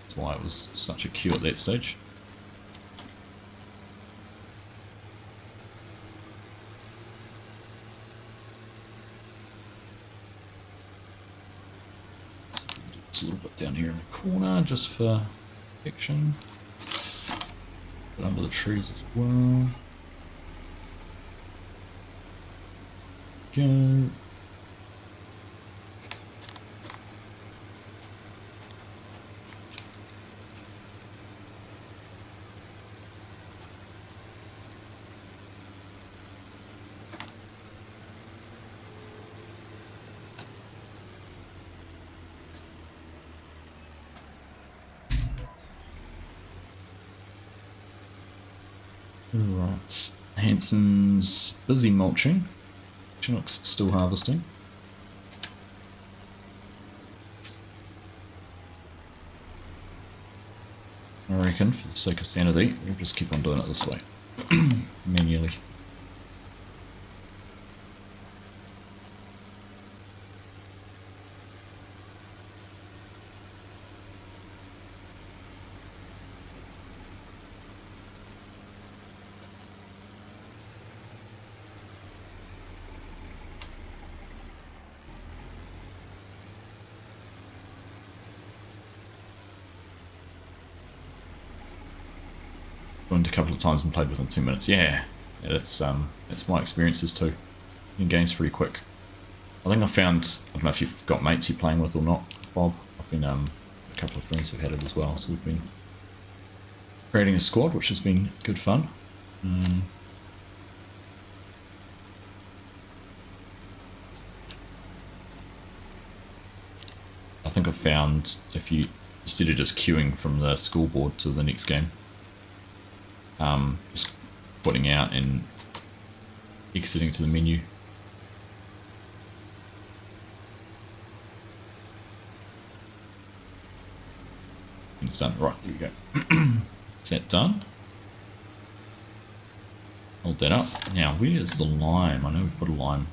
Speaker 1: That's why it was such a queue at that stage. It's a little bit down here in the corner just for protection. But under the trees as well. Go. Right, Hanson's busy mulching. Chinook's still harvesting. I reckon, for the sake of sanity, we'll just keep on doing it this way, manually. Joined a couple of times and played within 2 minutes. Yeah, that's my experiences too. In games pretty quick. I think I found, I don't know if you've got mates you're playing with or not, Bob. I've been a couple of friends who've had it as well, so we've been creating a squad, which has been good fun. I think I've found if you, instead of just queuing from the scoreboard to the next game, just putting out and exiting to the menu. It's done. Right, there we go. Is that done? Hold that up. Now, where's the lime? I know we've put a lime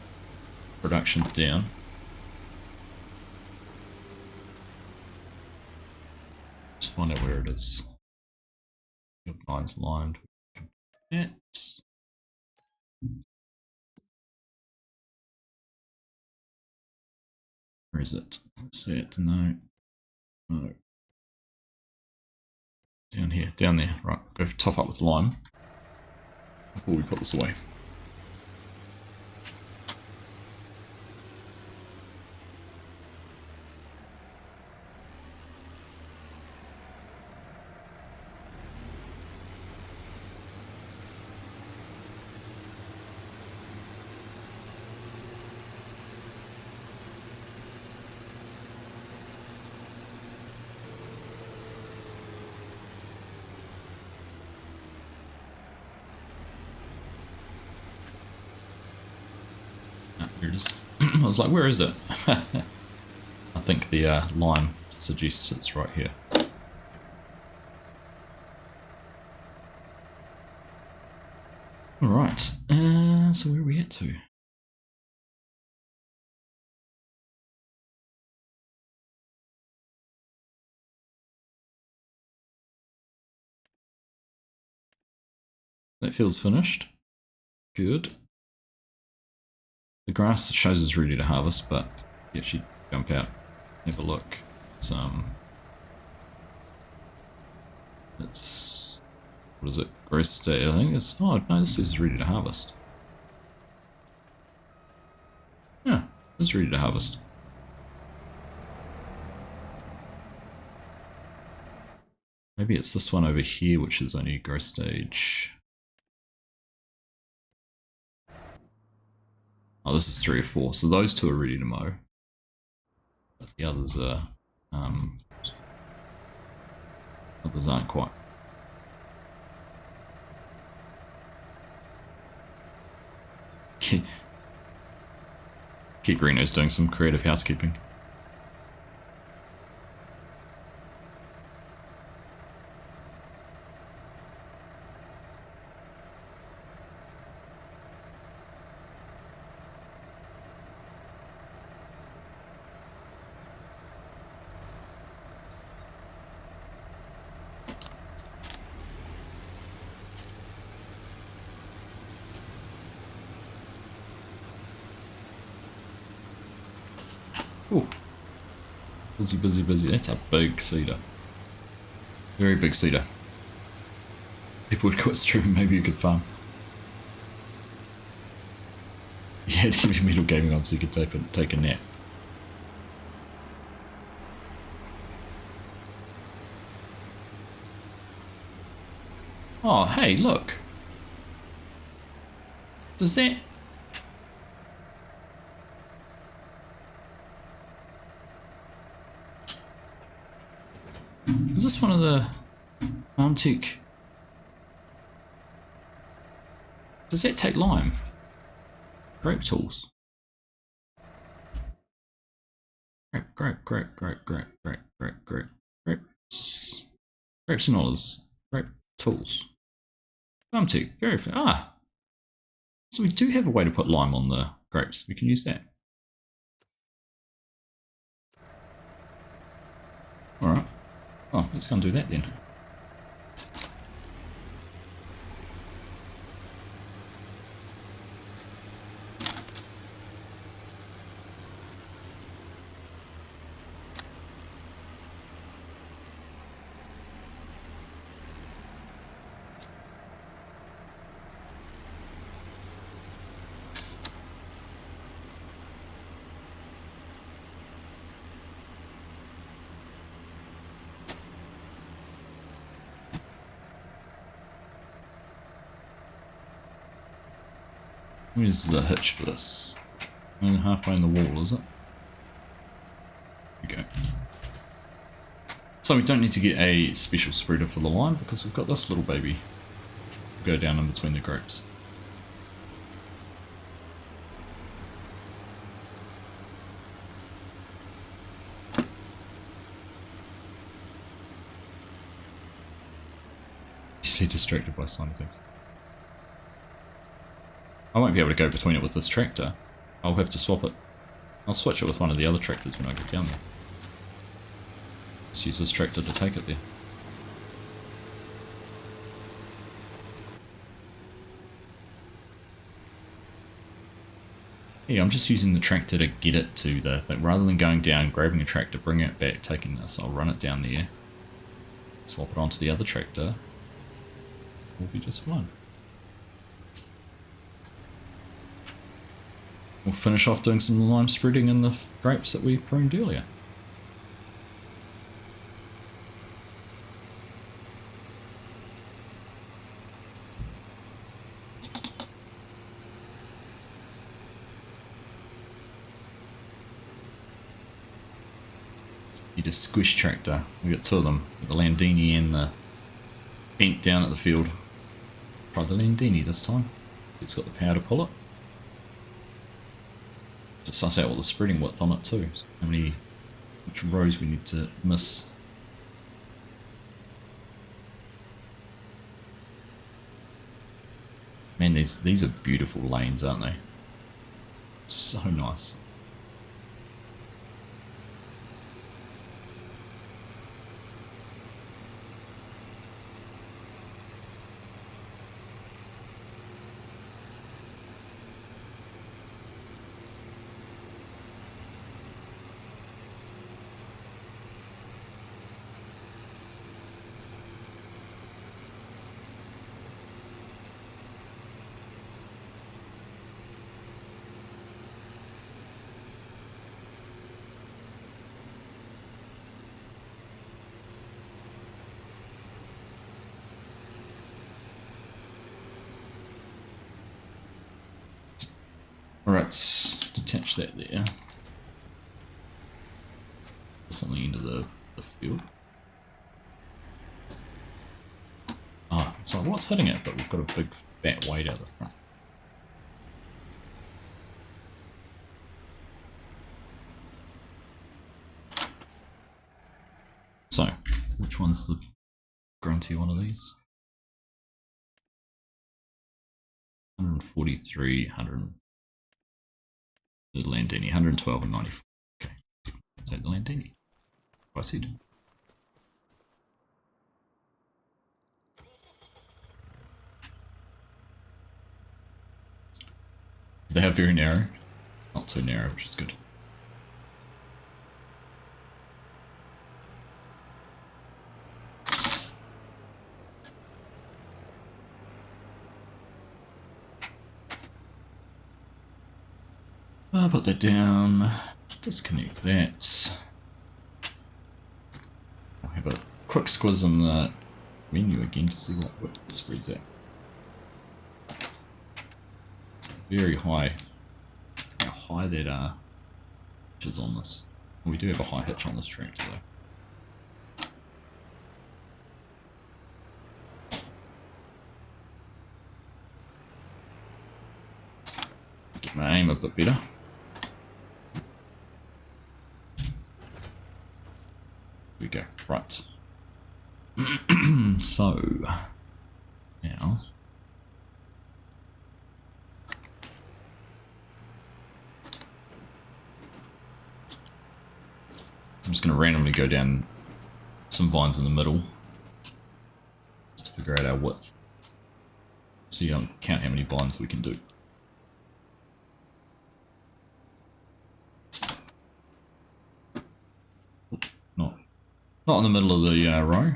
Speaker 1: production down. Let's find out where it is. Lime's limed. That. Where is it? What's that? No. No. Down here. Down there. Right. Go top up with lime before we put this away. Here it is. I was like, where is it? I think the line suggests it's right here. Alright, so where are we at to? That field's finished. Good. The grass shows it's ready to harvest, but yeah, she'd jump out, have a look. It's what is it? Gross state, I think it's, oh no, this is ready to harvest. Yeah, it's ready to harvest. Maybe it's this one over here, which is only growth stage. Oh, this is 3 or 4, so those two are ready to mow. But the others are, others aren't quite. Kit Greeno's doing some creative housekeeping. Ooh. Busy, busy, busy. That's a big cedar. Very big cedar. People would quit streaming, maybe you could farm. Yeah, heavy metal gaming on so you could take a nap. Oh, hey, look. Does that... Is this one of the Tech? Does that take lime? Grape tools. Grapes. Grapes and olives. Grape tools. Tech. Very fair. Ah. So we do have a way to put lime on the grapes. We can use that. Alright. Oh, let's go and do that then. Where's the hitch for this? Only halfway in the wall, is it? There we go. So we don't need to get a special spreader for the lime because we've got this little baby. Go down in between the grapes. Easily distracted by some things. I won't be able to go between it with this tractor. I'll have to swap it. I'll switch it with one of the other tractors when I get down there. Just use this tractor to take it there. Yeah, I'm just using the tractor to get it to the thing. Rather than going down, grabbing a tractor, bringing it back, taking this, I'll run it down there. Swap it onto the other tractor. We'll be just fine. We'll finish off doing some lime spreading in the grapes that we pruned earlier. Need a squish tractor. We got two of them, the Landini and the bent down at the field. Try the Landini this time. It's got the power to pull it. To suss out what the spreading width on it too. How many, which rows we need to miss. Man, these are beautiful lanes, aren't they? So nice. Alright, detach that there. Something into the field. Oh, so what's hitting it? But we've got a big fat weight out the front. So, which one's the grunty one of these? 143, 100. The Landini, 112 and 94. Okay, take the Landini. Proceed. They have very narrow. Not so narrow, which is good. I'll put that down. Disconnect that. I'll have a quick squiz on the menu again to see what the spread's at. It's very high. How high that hitch is on this. We do have a high hitch on this tractor though. Get my aim a bit better. Here we go. Right. So now I'm just going to randomly go down some vines in the middle just to figure out our width. So you can count how many vines we can do. Not in the middle of the row.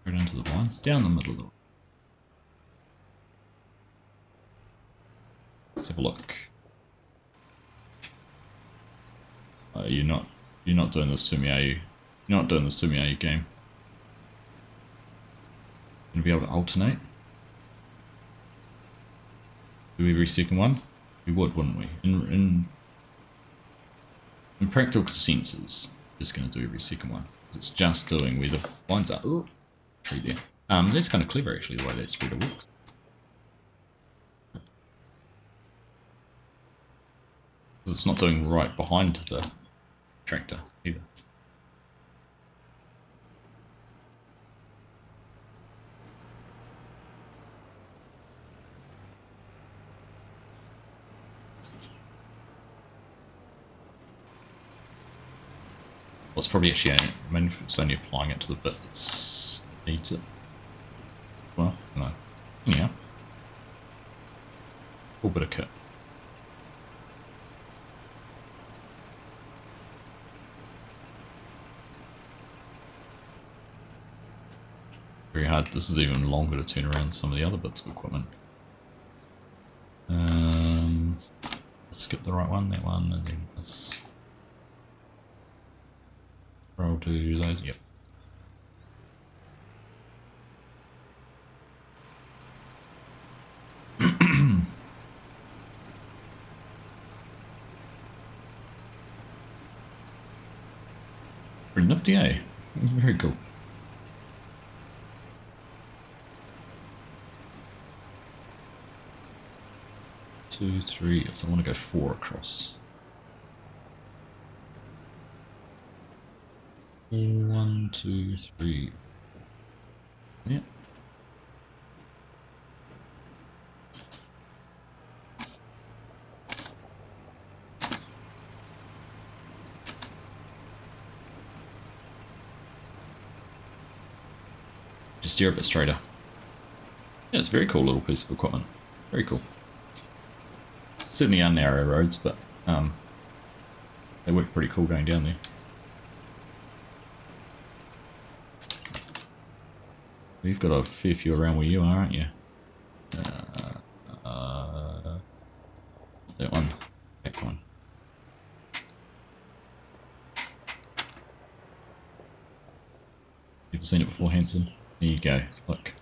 Speaker 1: Right into the vines. Down the middle of the row. Let's have a look. You're not doing this to me, are you? You're not doing this to me, are you, game? Gonna be able to alternate? Do every second one? We would, wouldn't we? In practical senses, just gonna do every second one. It's just doing where the vines are. Ooh, tree there. That's kind of clever actually, the way that spreader works. Because it's not doing right behind the tractor either. Well, it's probably actually, I mean, if it's only applying it to the bit that needs it. Well, no. Yeah. Full bit of kit. Very hard. This is even longer to turn around some of the other bits of equipment. Let's skip the right one, that one, and then this. I'll do those, yep. Pretty nifty, eh? Very cool. Two, three, so I want to go 4 across. 1, 2, 3. Yeah. Just steer a bit straighter. Yeah, it's a very cool little piece of equipment. Very cool. Certainly are narrow roads, but they work pretty cool going down there. You've got a fair few around where you are, aren't you? That one. That one. You've seen it before, Hanson? There you go. Look.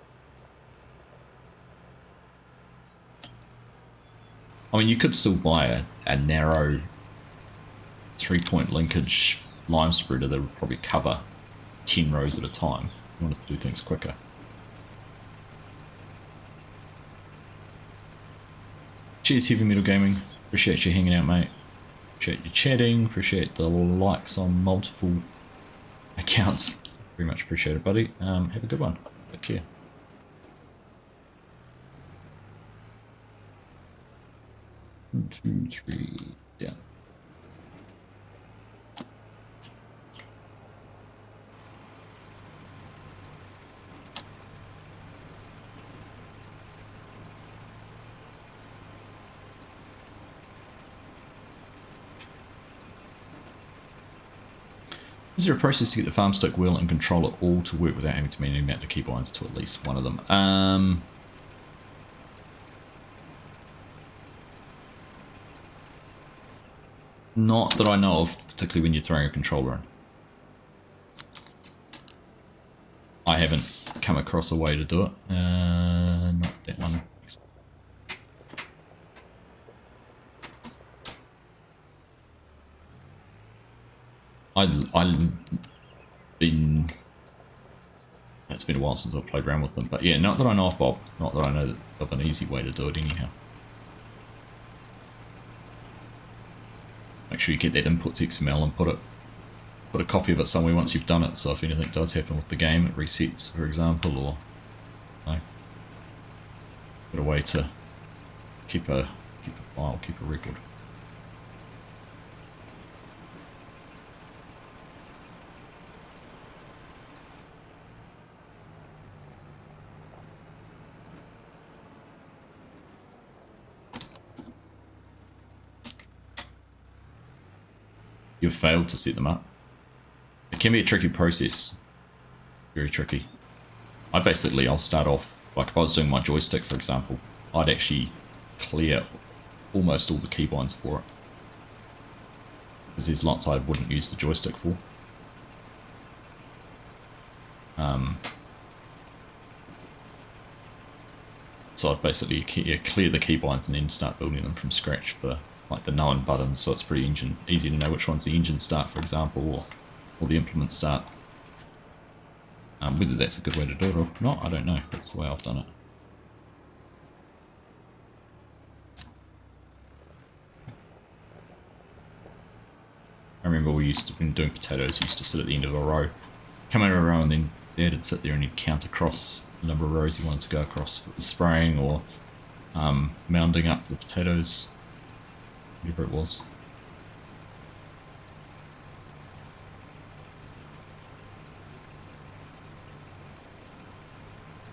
Speaker 1: I mean, you could still buy a narrow 3-point linkage line spreader that would probably cover 10 rows at a time. You want to do things quicker. Cheers, Heavy Metal Gaming. Appreciate you hanging out, mate. Appreciate you chatting. Appreciate the likes on multiple accounts. Very much appreciate it, buddy. Have a good one. Take care. One, two, three, down. Is there a process to get the farm stick wheel and controller all to work without having to manually mount the keybinds to at least one of them? Not that I know of, particularly when you're throwing a controller in. I haven't come across a way to do it. Not that one. It's been a while since I've played around with them, but yeah, not that I know of, Bob. Not that I know of an easy way to do it anyhow. Make sure you get that inputs XML and put a copy of it somewhere once you've done it, so if anything does happen with the game, it resets, for example, or get a way to keep a file, keep a record. You've failed to set them up. It can be a tricky process. Very tricky. I'll start off, like if I was doing my joystick, for example, I'd actually clear almost all the keybinds for it. Because there's lots I wouldn't use the joystick for. So I'd basically clear the keybinds and then start building them from scratch for like the known buttons, so it's pretty easy to know which one's the engine start, for example, or the implement start. Whether that's a good way to do it or not, I don't know. That's the way I've done it. I remember when doing potatoes, we used to sit at the end of a row, come out of a row, and then Dad would sit there and he'd count across the number of rows he wanted to go across for spraying or mounding up the potatoes, whatever it was.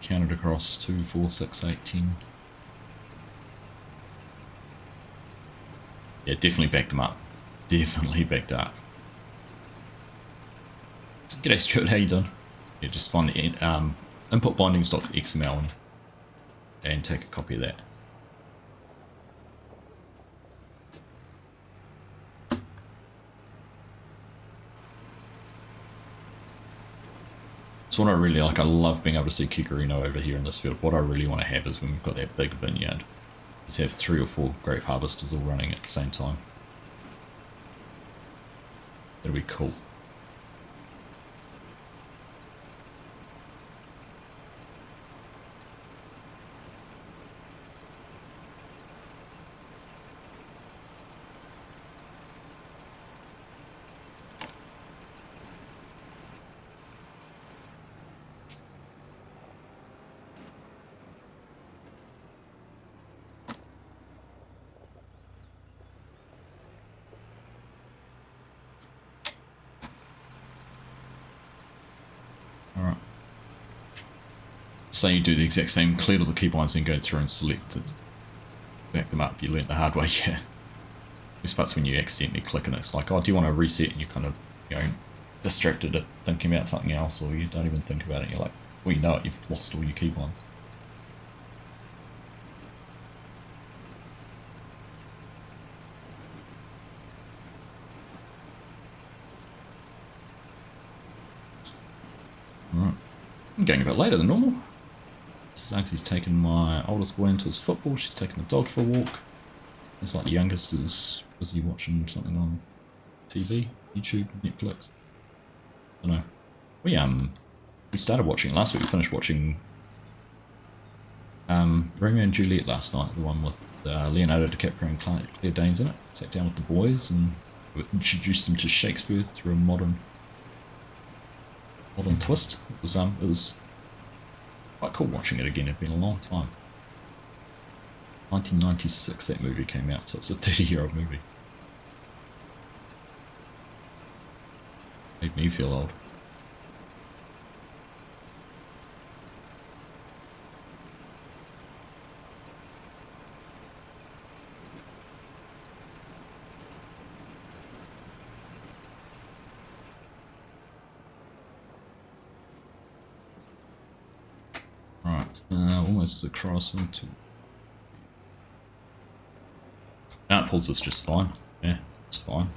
Speaker 1: Counted across 2, 4, 6, 8, 10. Yeah, definitely backed them up. Definitely backed up. G'day Stuart, how you doing? Yeah, just find the input bindings.xml and take a copy of that. It's what I really like. I love being able to see Kikarino over here in this field. What I really want to have is when we've got that big vineyard, is have 3 or 4 grape harvesters all running at the same time. That'll be cool. Alright. So you do the exact same, clear all the keybinds and go through and select it. Back them up, you learnt the hard way, yeah. This part's when you accidentally click and it's like, oh, do you want to reset? And you're kind of, distracted at thinking about something else, or you don't even think about it. You're like, well, you know it, you've lost all your keybinds. Alright. I'm going a bit later than normal. Zagsy's taken my oldest boy into his football. She's taken the dog for a walk. It's like the youngest is busy watching something on TV, YouTube, Netflix. I don't know. We started watching last week. We finished watching Romeo and Juliet last night, the one with Leonardo DiCaprio and Claire Danes in it. Sat down with the boys and introduced them to Shakespeare through a modern twist. It was quite cool watching it again. It'd been a long time. 1996 that movie came out, so it's a 30-year-old movie. Made me feel old. Right, almost across into... Now it pulls us just fine. Yeah, it's fine.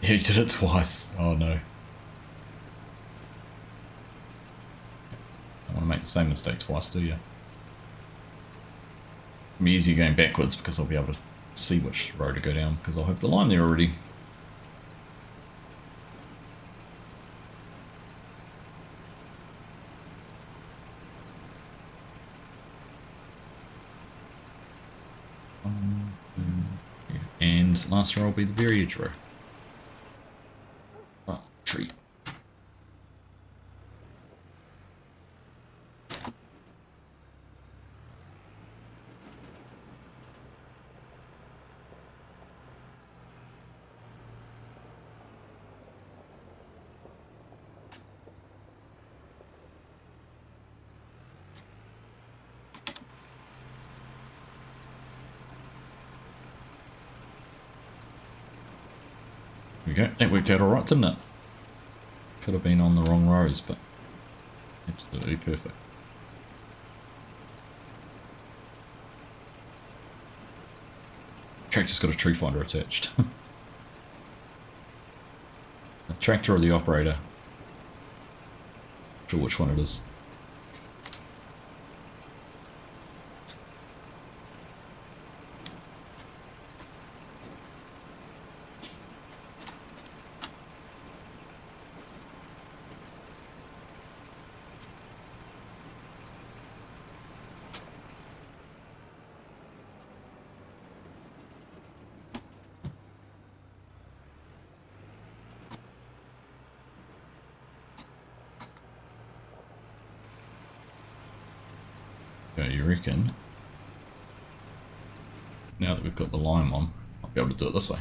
Speaker 1: Yeah, you did it twice. Oh no. I don't want to make the same mistake twice, do you? It'll be easier going backwards because I'll be able to see which road to go down because I'll have the line there already. And last row will be the very edge row. Oh, tree. There we go. That worked out alright, didn't it? Could have been on the wrong rows, but absolutely perfect. Tractor's got a tree finder attached. The tractor or the operator? Not sure which one it is. You reckon? Now that we've got the lime on, I'll be able to do it this way.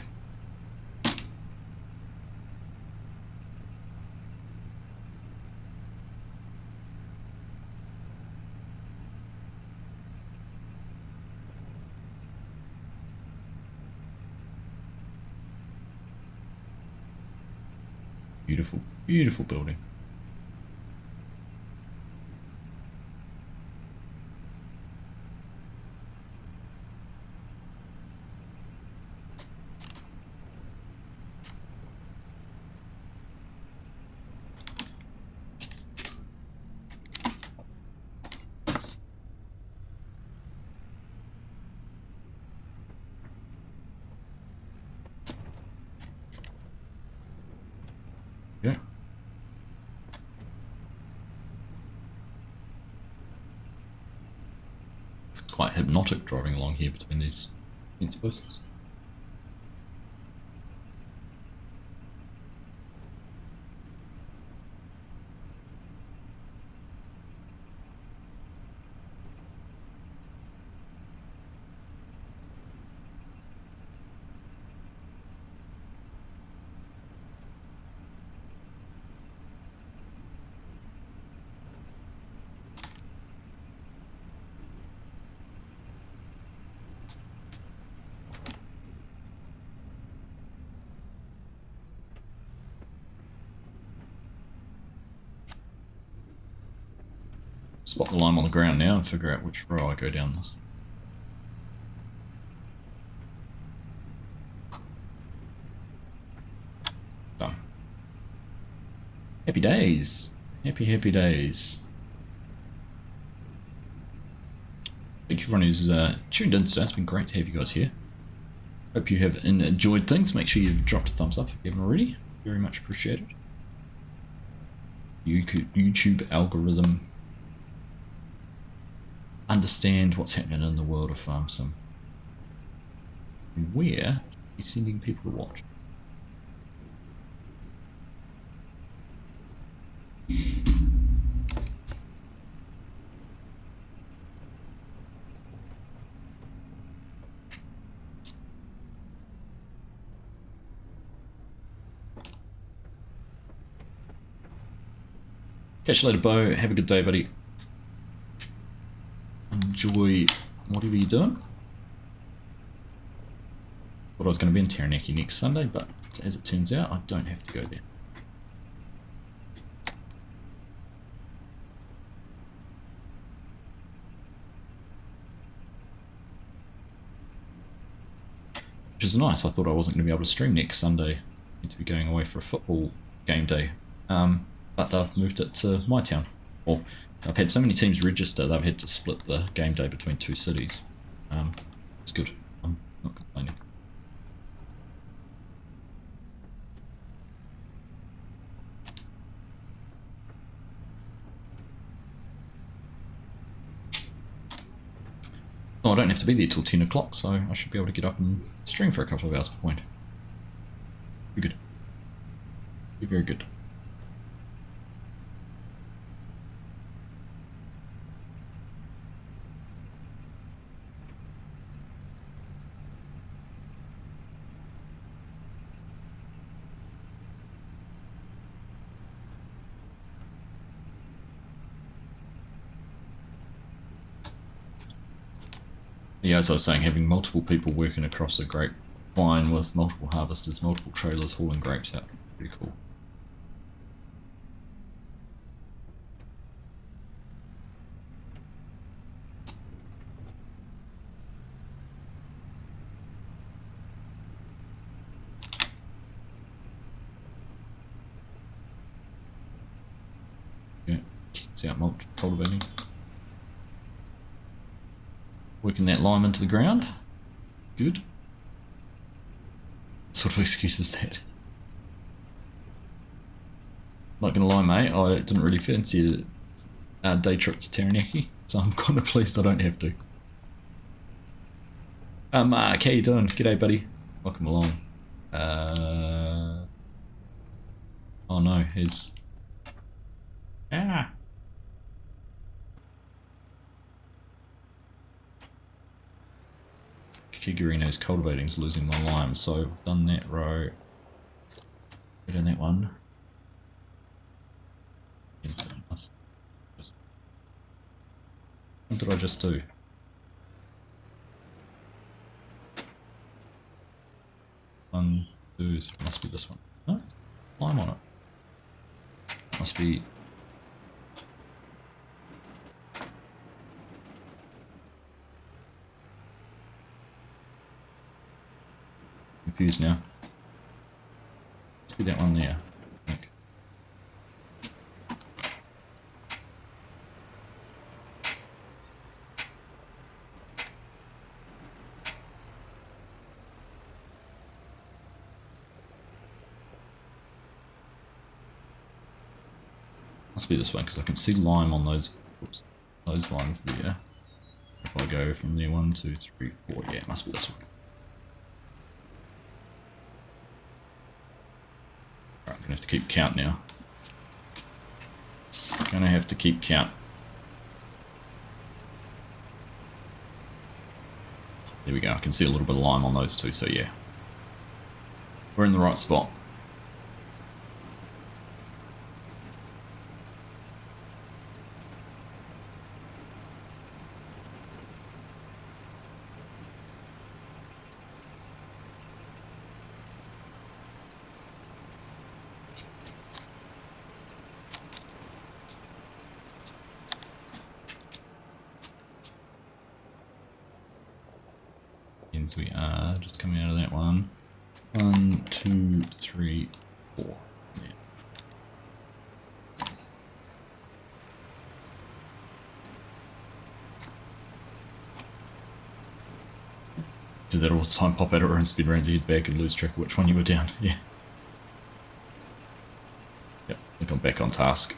Speaker 1: Beautiful, beautiful building. Yeah. It's quite hypnotic driving along here between these fence posts. Spot the lime on the ground now and figure out which row I go down this. Happy days. Happy, happy days. Thank you everyone who's tuned in today. It's been great to have you guys here. Hope you have enjoyed things. Make sure you've dropped a thumbs up if you haven't already. Very much appreciated. YouTube algorithm understand what's happening in the world of farm sim. And where is sending people to watch. Catch you later, Bo. Have a good day, buddy. Enjoy whatever you're doing. Thought I was going to be in Taranaki next Sunday, but as it turns out, I don't have to go there. Which is nice. I thought I wasn't going to be able to stream next Sunday. I need to be going away for a football game day. But they've moved it to my town. Well, I've had so many teams register, they've had to split the game day between two cities. It's good. I'm not complaining. Oh, I don't have to be there till 10 o'clock, so I should be able to get up and stream for a couple of hours beforehand. Be good. Be very good. Yeah, as I was saying, having multiple people working across a grapevine with multiple harvesters, multiple trailers hauling grapes out, pretty cool. Yeah, it's out mulch cultivating. Working that lime into the ground. Good. What sort of excuse is that? Not gonna lie, mate, I didn't really fancy a day trip to Taranaki, so I'm kind of pleased I don't have to. Mark, how you doing? G'day, buddy. Welcome along. Oh no, his... Kigurino's cultivating's losing my lime, so I've done that row. Put in that one. What did I just do? One, two, three. Must be this one. No? Lime on it. Must be... confused now. Let's get that one there, I think. Must be this one because I can see lime on those lines there. If I go from there, 1, 2, 3, 4, yeah, it must be this one. I'm gonna have to keep count now. Gonna have to keep count. There we go, I can see a little bit of lime on those two, so yeah. We're in the right spot. We are just coming out of that one. 1, 2, 3, 4. Yeah. Do that all the time, pop out of her and spin around your head back and lose track of which one you were down. Yeah. Yep, I think I'm back on task.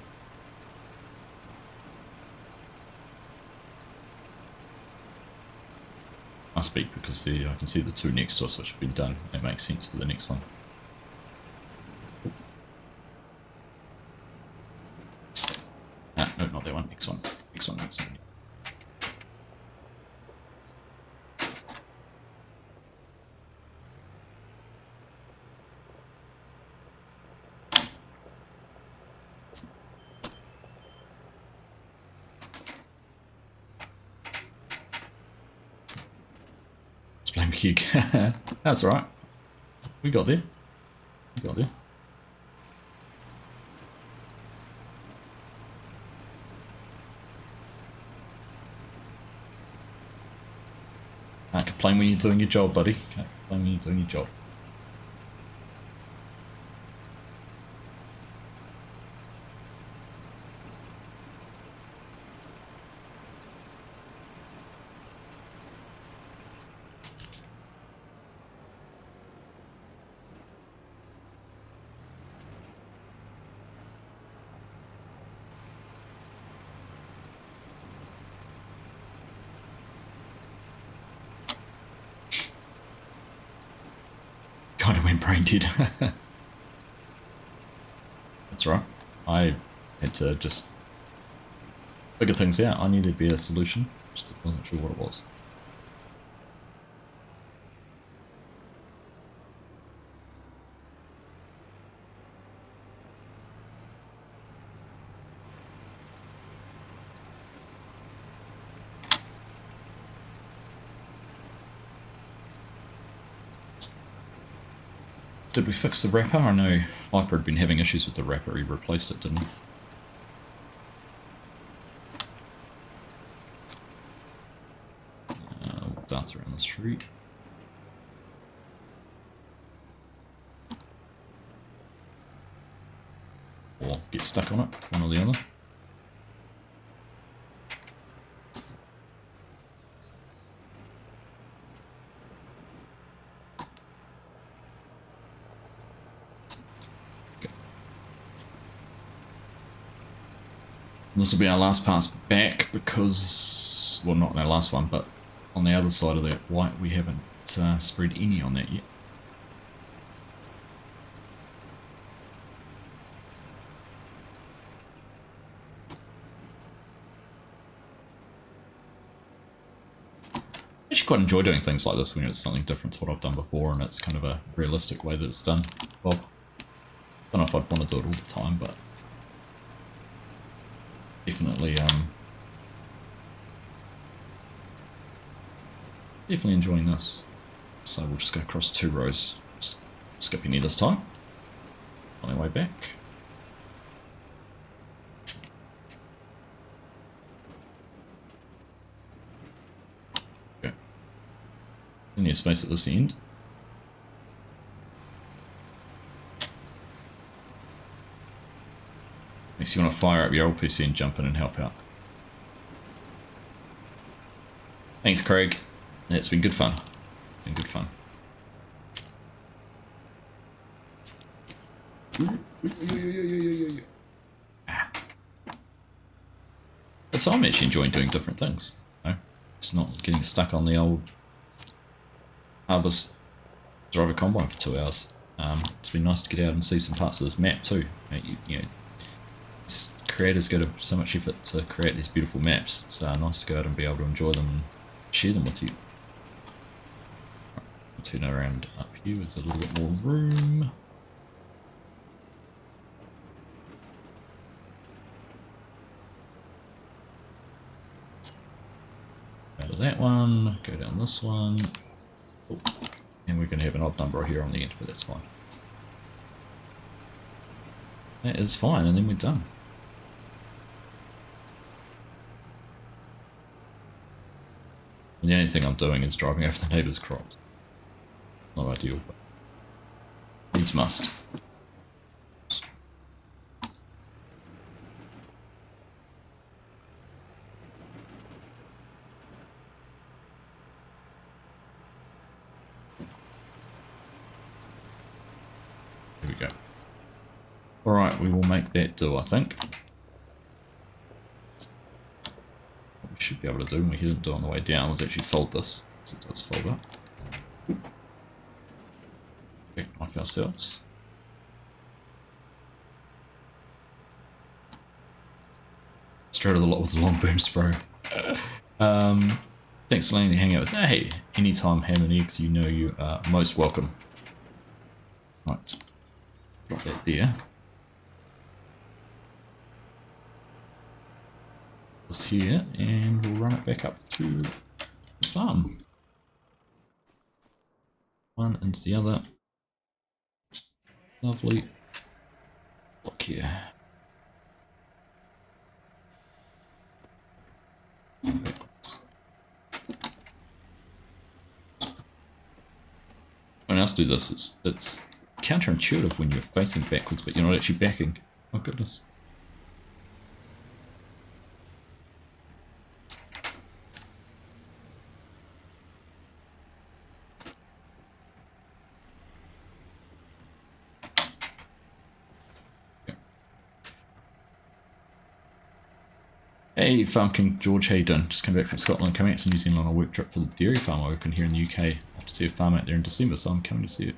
Speaker 1: Must be, because I can see the two next to us which have been done. That makes sense for the next one. No, not that one. Next one. Next one. Next one. Let's blame Hugh. That's alright. We got there. We got there. Can't complain when you're doing your job, buddy. Can't complain when you're doing your job. Kind of went brain dead. That's right. I had to just figure things out. I needed to be a solution. Just wasn't sure what it was. Did we fix the wrapper? I know Hyper had been having issues with the wrapper. He replaced it, didn't he? We'll dance around the street. Or get stuck on it, one or the other. This will be our last pass back because, well, not our last one, but on the other side of that white we haven't spread any on that yet. I actually quite enjoy doing things like this when it's something different to what I've done before and it's kind of a realistic way that it's done. Well, I don't know if I'd want to do it all the time, but definitely enjoying this. So we'll just go across 2 rows, just skipping it this time on our way back. Okay, plenty of space at this end. Makes you want to fire up your old PC and jump in and help out. Thanks, Craig. It's been good fun. Been good fun. So I'm actually enjoying doing different things. You know? Just not getting stuck on the old harvest driver combine for 2 hours. It's been nice to get out and see some parts of this map too. You know, creators go to so much effort to create these beautiful maps. It's nice to go out and be able to enjoy them and share them with you. Right, turn around up here, there's a little bit more room. Out of that one, go down this one. Oh, and we're going to have an odd number here on the end, but that's fine. That is fine, and then we're done. And the only thing I'm doing is driving over the neighbour's crops. Not ideal, but needs must. we go. Alright, we will make that do, I think. What we should be able to do, and we didn't do on the way down, was actually fold this, because it does fold up. Okay, like ourselves. Straight to the lot with the long boom spray. Thanks for letting me hang out with me. Hey, anytime ham and eggs, you know you are most welcome. Right, drop that there. This here, and we'll run it back up to the farm. One into the other. Lovely. Look here. Backwards. When else do this, it's counterintuitive when you're facing backwards, but you're not actually backing. Oh goodness. Hey Farm King George, how you doing? Just came back from Scotland, coming out to New Zealand on a work trip for the dairy farm I work in here in the UK. Off to see a farm out there in December, so I'm coming to see it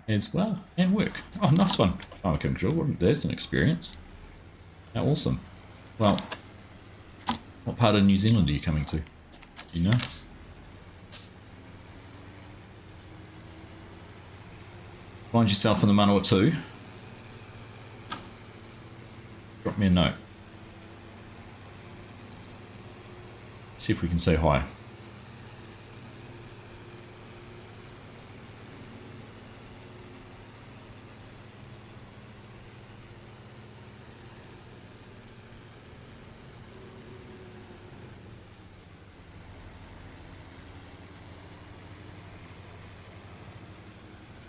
Speaker 1: as well, and work. Oh, nice one, Farmer King George, that's an experience. How awesome. Well, what part of New Zealand are you coming to? Do you know? Find yourself in the Manawatu. Drop me a note. See if we can say hi.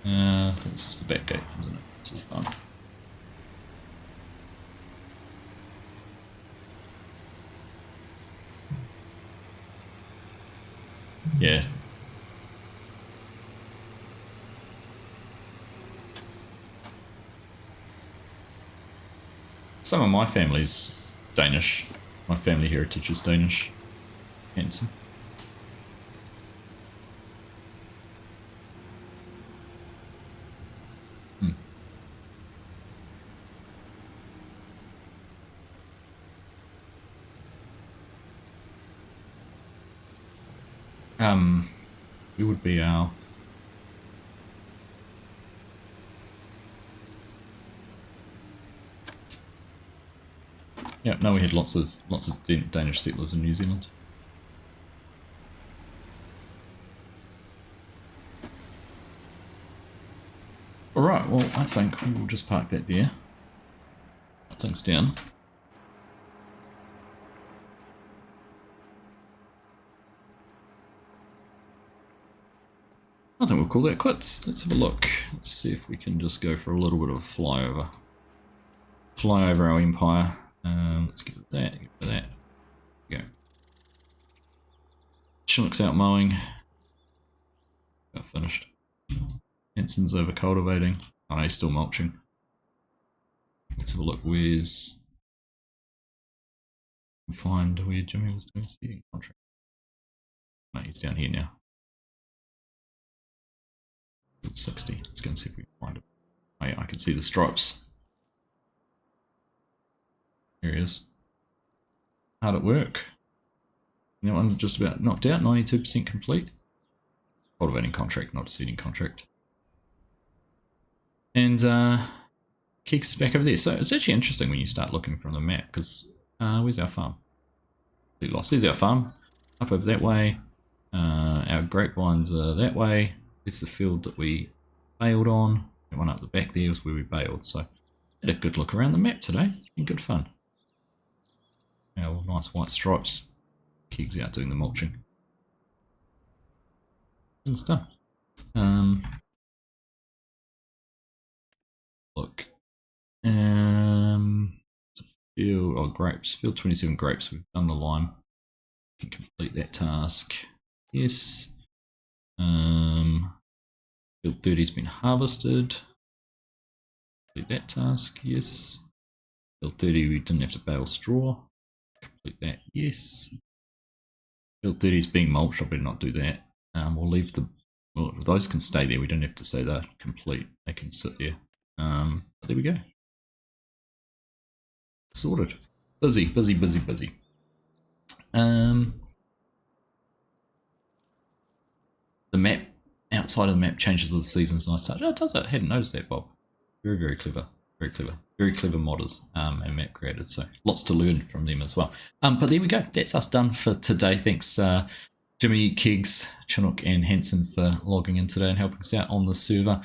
Speaker 1: I think this is the back gate, isn't it? This is fun. Yeah. Some of my family's Danish. My family heritage is Danish. Handsome. It would be our no, we had lots of Danish settlers in New Zealand. Alright, well I think we'll just park that there. That thing's down. I think we'll call that quits. Let's have a look. Let's see if we can just go for a little bit of a flyover. Fly over our empire. Let's get rid of that, get rid of that. There we go. Chinook's out mowing. Got finished. Henson's over cultivating. Oh no, he's still mulching. Let's have a look. Where's... Find where Jimmy was doing seeding contract. No, he's down here now. 60. Let's go and see if we can find it. Oh yeah, I can see the stripes. Here he is. How'd it work? You know, I'm just about knocked out, 92% complete. Cultivating contract, not a seeding contract. And Keeks is back over there. So it's actually interesting when you start looking from the map, because where's our farm? We lost. There's our farm. Up over that way. Our grapevines are that way. It's the field that we bailed on. The one up the back there was where we bailed. So had a good look around the map today. It's been good fun. Our nice white stripes. Keeg's out doing the mulching. And it's done. Look. It's a field, oh, grapes. Field 27 grapes. We've done the lime. We can complete that task. Yes. Field 30 has been harvested. Complete that task, yes. Field 30, we didn't have to bale straw. Complete that, yes. Field 30 is being mulched, I better not do that. We'll leave the, well, those can stay there, we don't have to say they're complete, they can sit there. But there we go. Sorted. Busy, busy, busy, busy. The map, outside of the map, changes of the seasons and I such. Oh, it does it. I hadn't noticed that, Bob. Very, very clever. Very clever. Very clever modders and map creators. So lots to learn from them as well. But there we go. That's us done for today. Thanks, Jimmy, Keggs, Chinook, and Hanson for logging in today and helping us out on the server.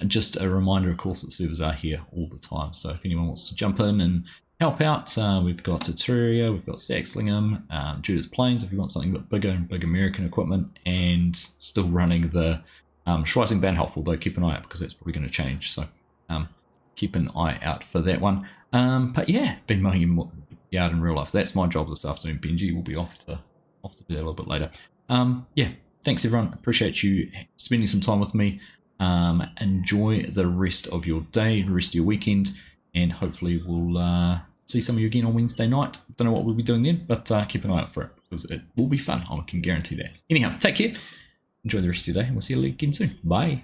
Speaker 1: Just a reminder, of course, that servers are here all the time. So if anyone wants to jump in and help out, we've got ETRURIA, we've got Saxlingham, Judith's Plains if you want something a bit bigger and big American equipment, and still running the Schweizing Bahnhof, although keep an eye out because that's probably going to change. So keep an eye out for that one. But yeah, been mowing your yard in real life. That's my job this afternoon. Benji will be off to do that a little bit later. Yeah, thanks everyone. Appreciate you spending some time with me. Enjoy the rest of your day, the rest of your weekend, and hopefully we'll see some of you again on Wednesday night. Don't know what we'll be doing then, but keep an eye out for it because it will be fun. I can guarantee that. Anyhow, take care. Enjoy the rest of your day, and we'll see you again soon. Bye.